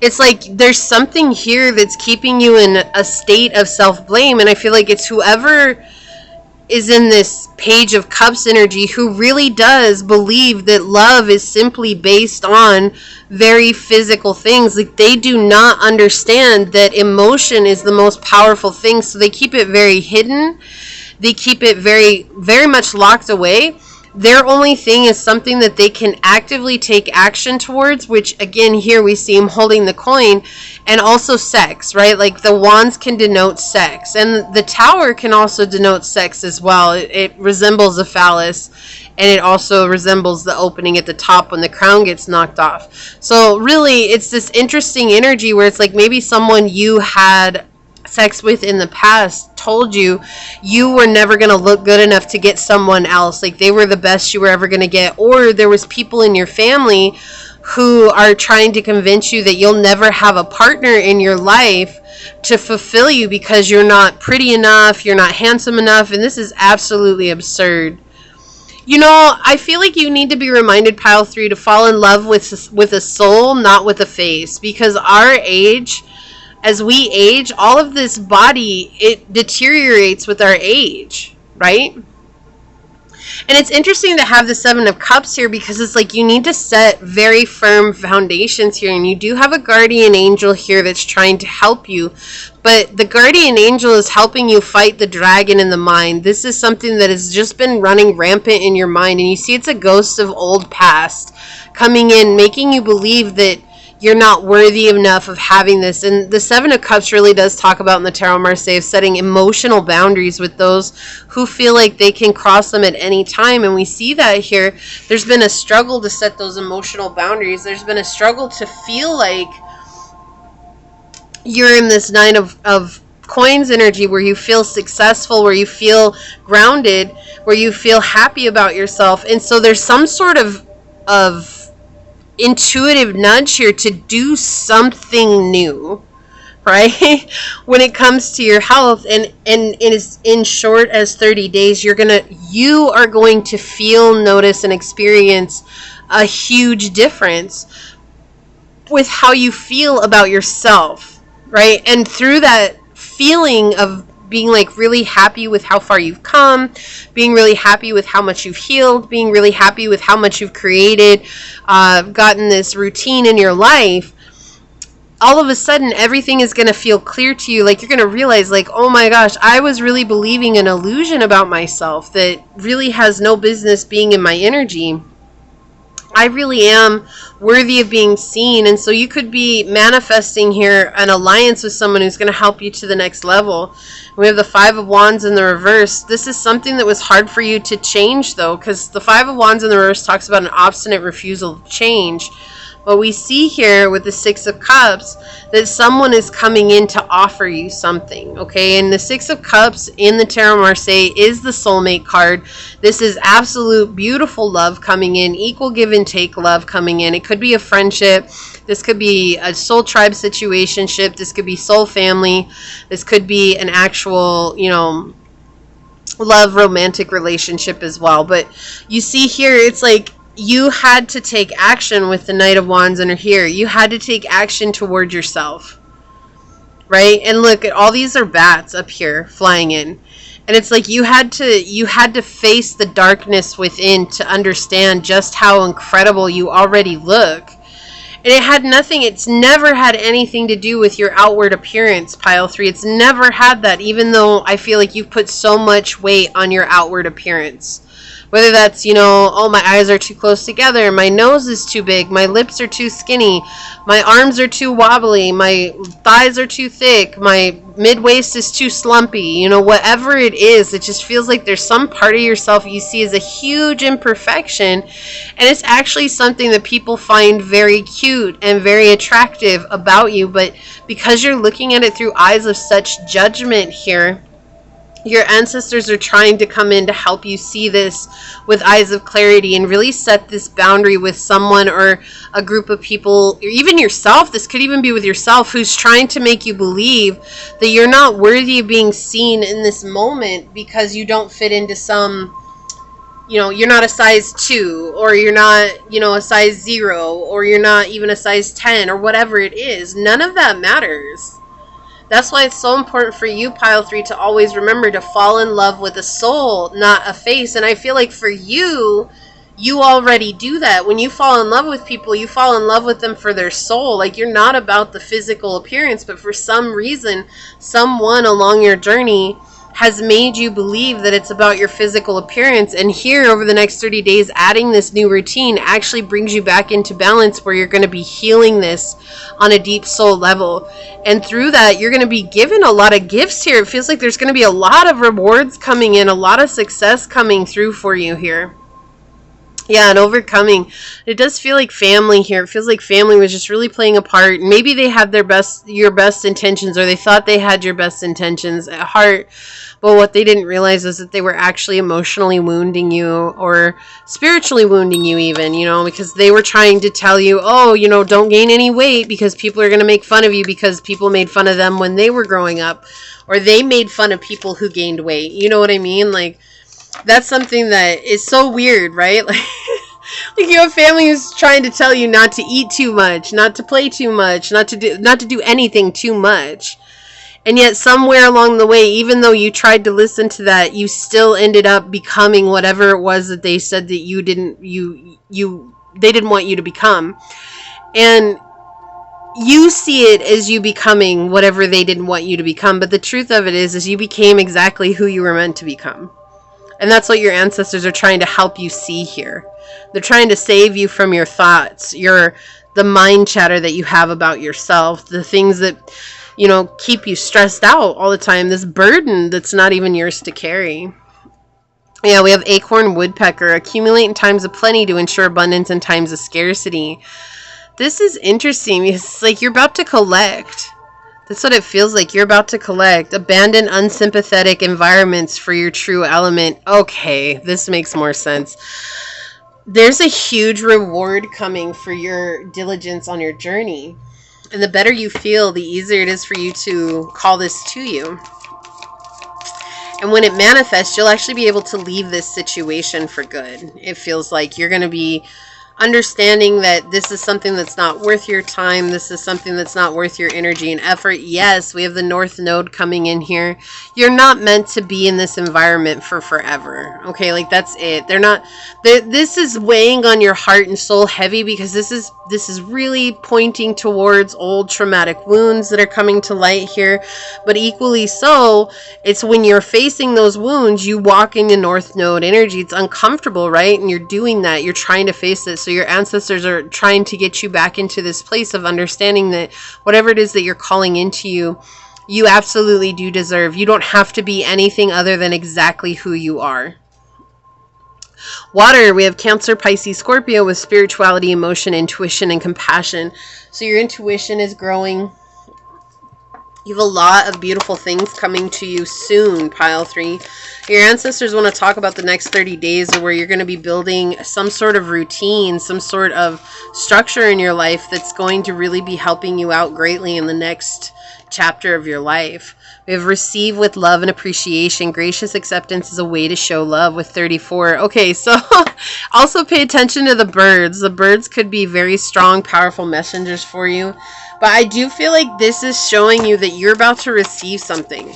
Speaker 1: It's like there's something here that's keeping you in a state of self-blame, and I feel like it's whoever is in this Page of Cups energy who really does believe that love is simply based on very physical things. Like, they do not understand that emotion is the most powerful thing, so they keep it very hidden. They keep it very, very much locked away. Their only thing is something that they can actively take action towards, which again here we see him holding the coin, and also sex, right? Like the wands can denote sex, and the tower can also denote sex as well. It resembles a phallus, and it also resembles the opening at the top when the crown gets knocked off. So really it's this interesting energy where it's like maybe someone you had sex with in the past told you you were never going to look good enough to get someone else, like they were the best you were ever going to get. Or there was people in your family who are trying to convince you that you'll never have a partner in your life to fulfill you because you're not pretty enough, you're not handsome enough, and this is absolutely absurd. You know, I feel like you need to be reminded, pile 3, to fall in love with a soul, not with a face. Because our age, as we age, all of this body, it deteriorates with our age, right? And it's interesting to have the 7 of Cups here, because it's like you need to set very firm foundations here. And you do have a guardian angel here that's trying to help you. But the guardian angel is helping you fight the dragon in the mind. This is something that has just been running rampant in your mind. And you see it's a ghost of old past coming in, making you believe that you're not worthy enough of having this. And the 7 of Cups really does talk about in the Tarot Marseille of setting emotional boundaries with those who feel like they can cross them at any time. And we see that here. There's been a struggle to set those emotional boundaries. There's been a struggle to feel like you're in this 9 of Coins energy, where you feel successful, where you feel grounded, where you feel happy about yourself. And so there's some sort of intuitive nudge here to do something new, right? When it comes to your health, and is in short as 30 days, you are going to feel, notice, and experience a huge difference with how you feel about yourself, right? And through that feeling of being like really happy with how far you've come, being really happy with how much you've healed, being really happy with how much you've created, gotten this routine in your life, all of a sudden everything is going to feel clear to you. Like you're going to realize, like, oh my gosh, I was really believing an illusion about myself that really has no business being in my energy. I really am worthy of being seen. And so you could be manifesting here an alliance with someone who's going to help you to the next level. We have the 5 of Wands in the reverse. This is something that was hard for you to change, though, because the 5 of Wands in the reverse talks about an obstinate refusal to change. But we see here with the 6 of Cups that someone is coming in to offer you something, okay? And the 6 of Cups in the Tarot Marseille is the soulmate card. This is absolute beautiful love coming in, equal give and take love coming in. It could be a friendship. This could be a soul tribe situationship. This could be soul family. This could be an actual, love romantic relationship as well. But you see here, it's like, you had to take action with the Knight of Wands under here. You had to take action toward yourself, right? And look, at all these are bats up here flying in. And it's like you had to face the darkness within to understand just how incredible you already look. And it's never had anything to do with your outward appearance, pile 3. It's never had that, even though I feel like you've put so much weight on your outward appearance. Whether that's, oh, my eyes are too close together, my nose is too big, my lips are too skinny, my arms are too wobbly, my thighs are too thick, my mid-waist is too slumpy, whatever it is, it just feels like there's some part of yourself you see as a huge imperfection, and it's actually something that people find very cute and very attractive about you, but because you're looking at it through eyes of such judgment here, your ancestors are trying to come in to help you see this with eyes of clarity and really set this boundary with someone or a group of people, or even yourself. This could even be with yourself, who's trying to make you believe that you're not worthy of being seen in this moment because you don't fit into some, you're not a size 2, or you're not, a size 0, or you're not even a size 10, or whatever it is. None of that matters. That's why it's so important for you, pile 3, to always remember to fall in love with a soul, not a face. And I feel like for you, you already do that. When you fall in love with people, you fall in love with them for their soul. Like, you're not about the physical appearance, but for some reason, someone along your journey has made you believe that it's about your physical appearance. And here, over the next 30 days, adding this new routine actually brings you back into balance, where you're going to be healing this on a deep soul level. And through that, you're going to be given a lot of gifts here. It feels like there's going to be a lot of rewards coming in, a lot of success coming through for you here. Yeah, and overcoming. It does feel like family here. It feels like family was just really playing a part. Maybe they had your best intentions, or they thought they had your best intentions at heart. But what they didn't realize is that they were actually emotionally wounding you, or spiritually wounding you even, because they were trying to tell you, oh, don't gain any weight because people are going to make fun of you because people made fun of them when they were growing up, or they made fun of people who gained weight. You know what I mean? Like, That's something that is so weird, right? Like you have family who's trying to tell you not to eat too much, not to play too much, not to do anything too much. And yet somewhere along the way, even though you tried to listen to that, you still ended up becoming whatever it was that they said that they didn't want you to become. And you see it as you becoming whatever they didn't want you to become, but the truth of it is you became exactly who you were meant to become. And that's what your ancestors are trying to help you see here. They're trying to save you from your thoughts, the mind chatter that you have about yourself, the things that, keep you stressed out all the time, this burden that's not even yours to carry. Yeah, we have acorn woodpecker, accumulate in times of plenty to ensure abundance in times of scarcity. This is interesting because it's like you're about to collect. That's what it feels like. You're about to collect. Abandon unsympathetic environments for your true element. Okay, this makes more sense. There's a huge reward coming for your diligence on your journey. And the better you feel, the easier it is for you to call this to you. And when it manifests, you'll actually be able to leave this situation for good. It feels like you're going to be understanding that this is something that's not worth your time. This is something that's not worth your energy and effort. Yes, we have the North Node coming in here. You're not meant to be in this environment for forever. Okay, like that's it. This is weighing on your heart and soul heavy because this is really pointing towards old traumatic wounds that are coming to light here. But equally so, it's when you're facing those wounds, you walk in the North Node energy. It's uncomfortable, right? And you're doing that. You're trying to face it. So your ancestors are trying to get you back into this place of understanding that whatever it is that you're calling into you, you absolutely do deserve. You don't have to be anything other than exactly who you are. Water, we have Cancer, Pisces, Scorpio with spirituality, emotion, intuition, and compassion. So your intuition is growing. You have a lot of beautiful things coming to you soon, pile 3. Your ancestors want to talk about the next 30 days where you're going to be building some sort of routine, some sort of structure in your life that's going to really be helping you out greatly in the next chapter of your life. We have receive with love and appreciation. Gracious acceptance is a way to show love with 34. Okay, so also pay attention to the birds. The birds could be very strong, powerful messengers for you. But I do feel like this is showing you that you're about to receive something.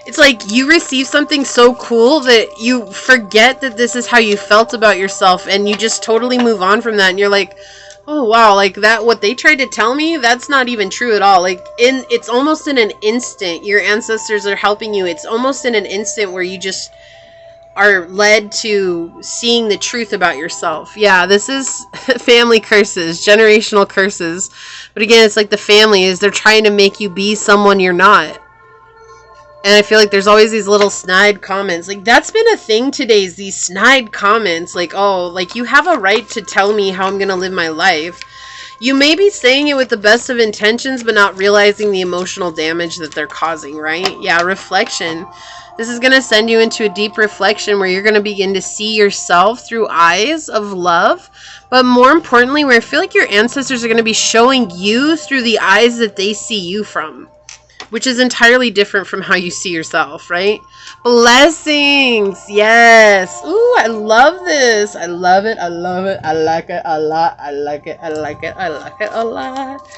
Speaker 1: It's like you receive something so cool that you forget that this is how you felt about yourself and you just totally move on from that and you're like, oh wow, like that, what they tried to tell me, that's not even true at all. Like it's almost in an instant, your ancestors are helping you. It's almost in an instant where you just are led to seeing the truth about yourself. Yeah, this is family curses, generational curses. But again, it's like the family is, they're trying to make you be someone you're not. And I feel like there's always these little snide comments. Like, that's been a thing today, is these snide comments. Like, oh, like, you have a right to tell me how I'm going to live my life. You may be saying it with the best of intentions, but not realizing the emotional damage that they're causing, right? Yeah, reflection. This is going to send you into a deep reflection where you're going to begin to see yourself through eyes of love. But more importantly, where I feel like your ancestors are going to be showing you through the eyes that they see you from, which is entirely different from how you see yourself, right? Blessings. Yes. Ooh, I love this. I love it. I love it. I like it a lot. I like it. I like it. I like it a lot. All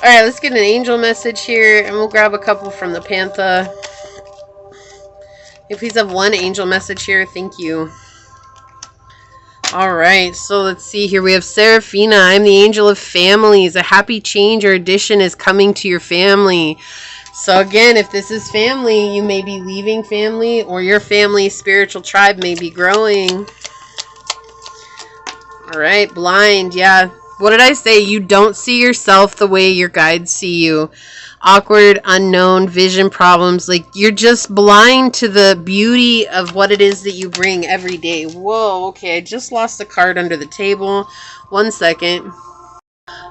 Speaker 1: right, let's get an angel message here, and we'll grab a couple from the Pantha. If please have one angel message here, thank you. All right, so let's see here. We have Seraphina. I'm the angel of families. A happy change or addition is coming to your family. So again, if this is family, you may be leaving family, or your family's spiritual tribe may be growing. All right, blind. Yeah. What did I say? You don't see yourself the way your guides see you. Awkward, unknown, vision problems. Like, you're just blind to the beauty of what it is that you bring every day. Whoa, okay, I just lost a card under the table. 1 second.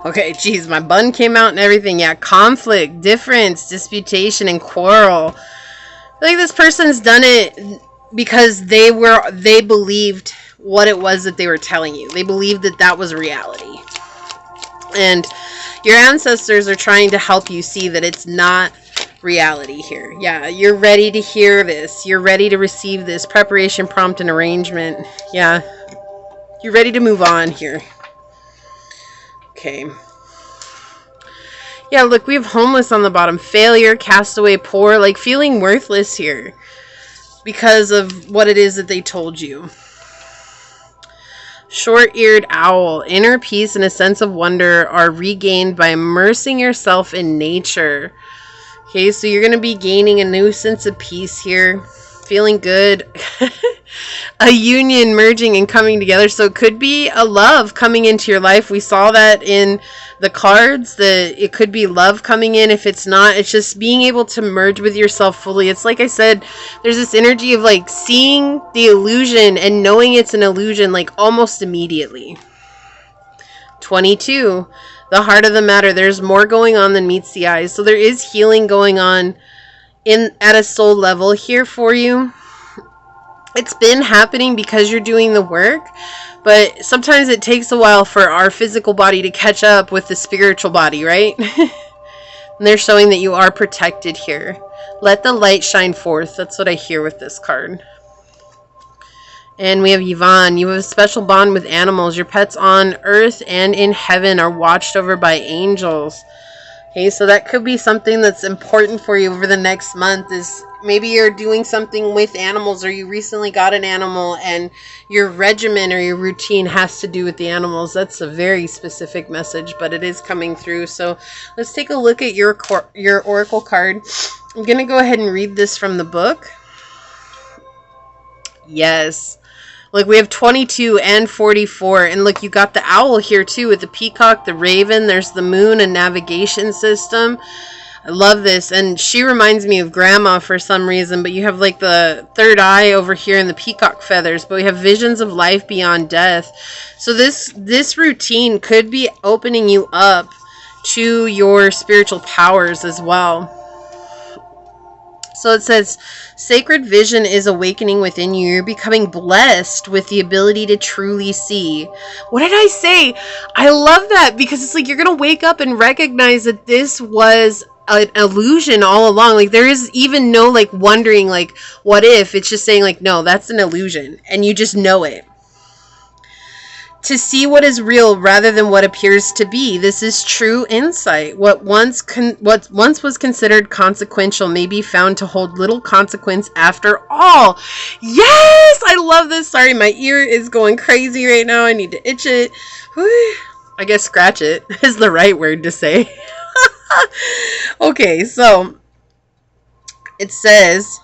Speaker 1: Okay, geez, my bun came out and everything. Yeah, conflict, difference, disputation, and quarrel. Like, this person's done it because they believed what it was that they were telling you. They believed that that was reality. And your ancestors are trying to help you see that it's not reality here. Yeah, you're ready to hear this. You're ready to receive this. Preparation, prompt, and arrangement. Yeah, you're ready to move on here. Okay. Yeah, look, we have homeless on the bottom. Failure, castaway, poor, like feeling worthless here because of what it is that they told you. Short-eared owl. Inner peace and a sense of wonder are regained by immersing yourself in nature. Okay, so you're going to be gaining a new sense of peace here. Feeling good. A union merging and coming together. So it could be a love coming into your life. We saw that in the cards. It could be love coming in. If it's not, it's just being able to merge with yourself fully. It's like I said, there's this energy of like seeing the illusion and knowing it's an illusion like almost immediately. 22. The heart of the matter. There's more going on than meets the eyes. So there is healing going on at a soul level here for you. It's been happening because you're doing the work, but sometimes it takes a while for our physical body to catch up with the spiritual body, right? And they're showing that you are protected here. Let the light shine forth. That's what I hear with this card. And we have Yvonne. You have a special bond with animals. Your pets on earth and in heaven are watched over by angels. Okay, so that could be something that's important for you over the next month. Is maybe you're doing something with animals, or you recently got an animal and your regimen or your routine has to do with the animals. That's a very specific message, but it is coming through. So let's take a look at your oracle card. I'm going to go ahead and read this from the book. Yes. Look, we have 22 and 44. And look, you got the owl here too with the peacock, the raven. There's the moon, a navigation system. I love this. And she reminds me of grandma for some reason. But you have like the third eye over here and the peacock feathers. But we have visions of life beyond death. So this routine could be opening you up to your spiritual powers as well. So it says, sacred vision is awakening within you. You're becoming blessed with the ability to truly see. What did I say? I love that because it's like you're going to wake up and recognize that this was an illusion all along. Like there is even no like wondering like what if. It's just saying like no, that's an illusion and you just know it. To see what is real rather than what appears to be. This is true insight. What once was considered consequential may be found to hold little consequence after all. Yes! I love this. Sorry, my ear is going crazy right now. I need to itch it. I guess scratch it is the right word to say. Okay, so it says,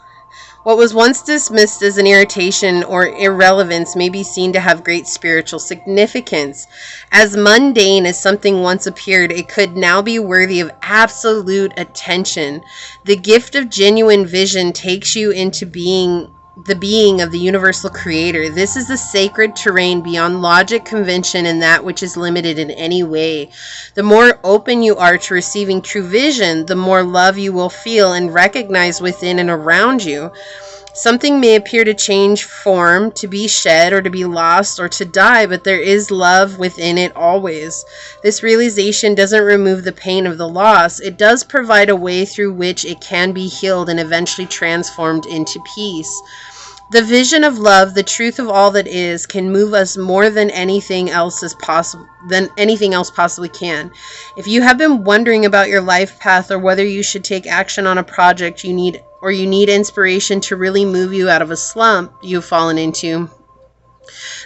Speaker 1: what was once dismissed as an irritation or irrelevance may be seen to have great spiritual significance. As mundane as something once appeared, it could now be worthy of absolute attention. The gift of genuine vision takes you into the being of the universal creator. This is the sacred terrain beyond logic, convention, and that which is limited in any way. The more open you are to receiving true vision, the more love you will feel and recognize within and around you. Something may appear to change form, to be shed, or to be lost, or to die, but there is love within it always. This realization doesn't remove the pain of the loss. It does provide a way through which it can be healed and eventually transformed into peace. The vision of love, the truth of all that is, can move us more than anything else possibly can. If you have been wondering about your life path or whether you should take action on a project you need inspiration to really move you out of a slump you've fallen into,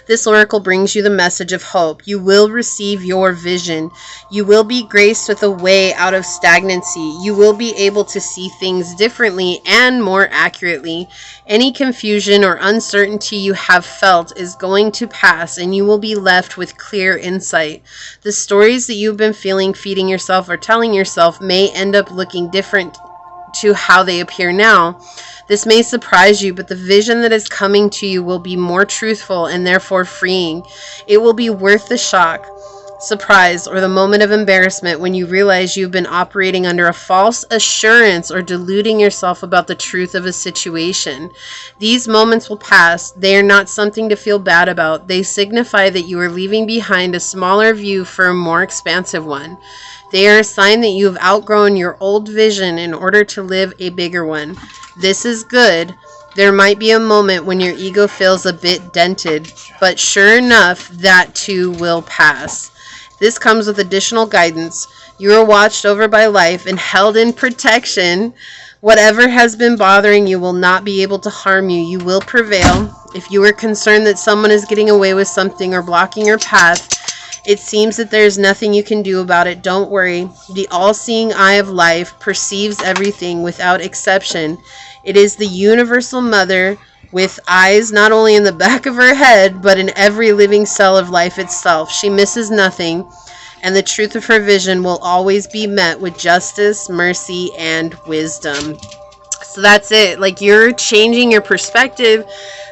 Speaker 1: this oracle brings you the message of hope. You will receive your vision. You will be graced with a way out of stagnancy. You will be able to see things differently and more accurately. Any confusion or uncertainty you have felt is going to pass, and you will be left with clear insight. The stories that you've been feeding yourself or telling yourself may end up looking different to how they appear now. This may surprise you, but the vision that is coming to you will be more truthful and therefore freeing. It will be worth the shock, surprise, or the moment of embarrassment when you realize you've been operating under a false assurance or deluding yourself about the truth of a situation. These moments will pass. They are not something to feel bad about. They signify that you are leaving behind a smaller view for a more expansive one. They are a sign that you have outgrown your old vision in order to live a bigger one. This is good. There might be a moment when your ego feels a bit dented, but sure enough, that too will pass. This comes with additional guidance. You are watched over by life and held in protection. Whatever has been bothering you will not be able to harm you. You will prevail. If you are concerned that someone is getting away with something or blocking your path, it seems that there is nothing you can do about it. Don't worry. The all-seeing eye of life perceives everything without exception. It is the universal mother with eyes not only in the back of her head, but in every living cell of life itself. She misses nothing, and the truth of her vision will always be met with justice, mercy, and wisdom. So that's it. Like, you're changing your perspective.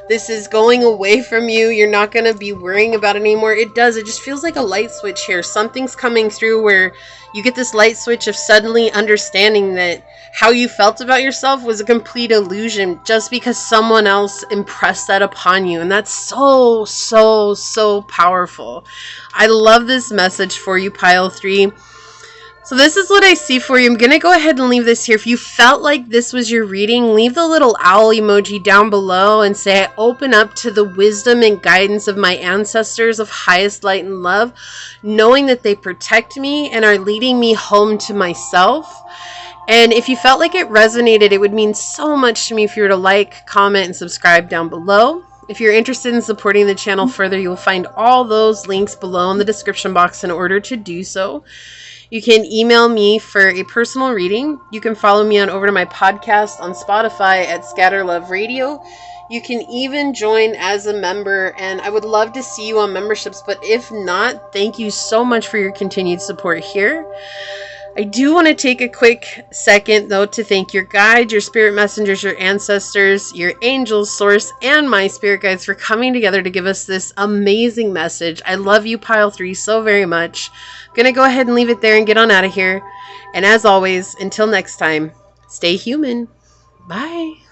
Speaker 1: This is going away from you. You're not going to be worrying about it anymore. It just feels like a light switch here. Something's coming through where you get this light switch of suddenly understanding that how you felt about yourself was a complete illusion just because someone else impressed that upon you. And that's so, so, so powerful. I love this message for you, Pile 3. So this is what I see for you. I'm going to go ahead and leave this here. If you felt like this was your reading, leave the little owl emoji down below and say, I open up to the wisdom and guidance of my ancestors of highest light and love, knowing that they protect me and are leading me home to myself. And if you felt like it resonated, it would mean so much to me if you were to like, comment, and subscribe down below. If you're interested in supporting the channel further, you will find all those links below in the description box in order to do so. You can email me for a personal reading. You can follow me on over to my podcast on Spotify at Scatterlove Radio. You can even join as a member, and I would love to see you on memberships. But if not, thank you so much for your continued support here. I do want to take a quick second, though, to thank your guides, your spirit messengers, your ancestors, your angels, source, and my spirit guides for coming together to give us this amazing message. I love you, Pile 3, so very much. I'm going to go ahead and leave it there and get on out of here. And as always, until next time, stay human. Bye.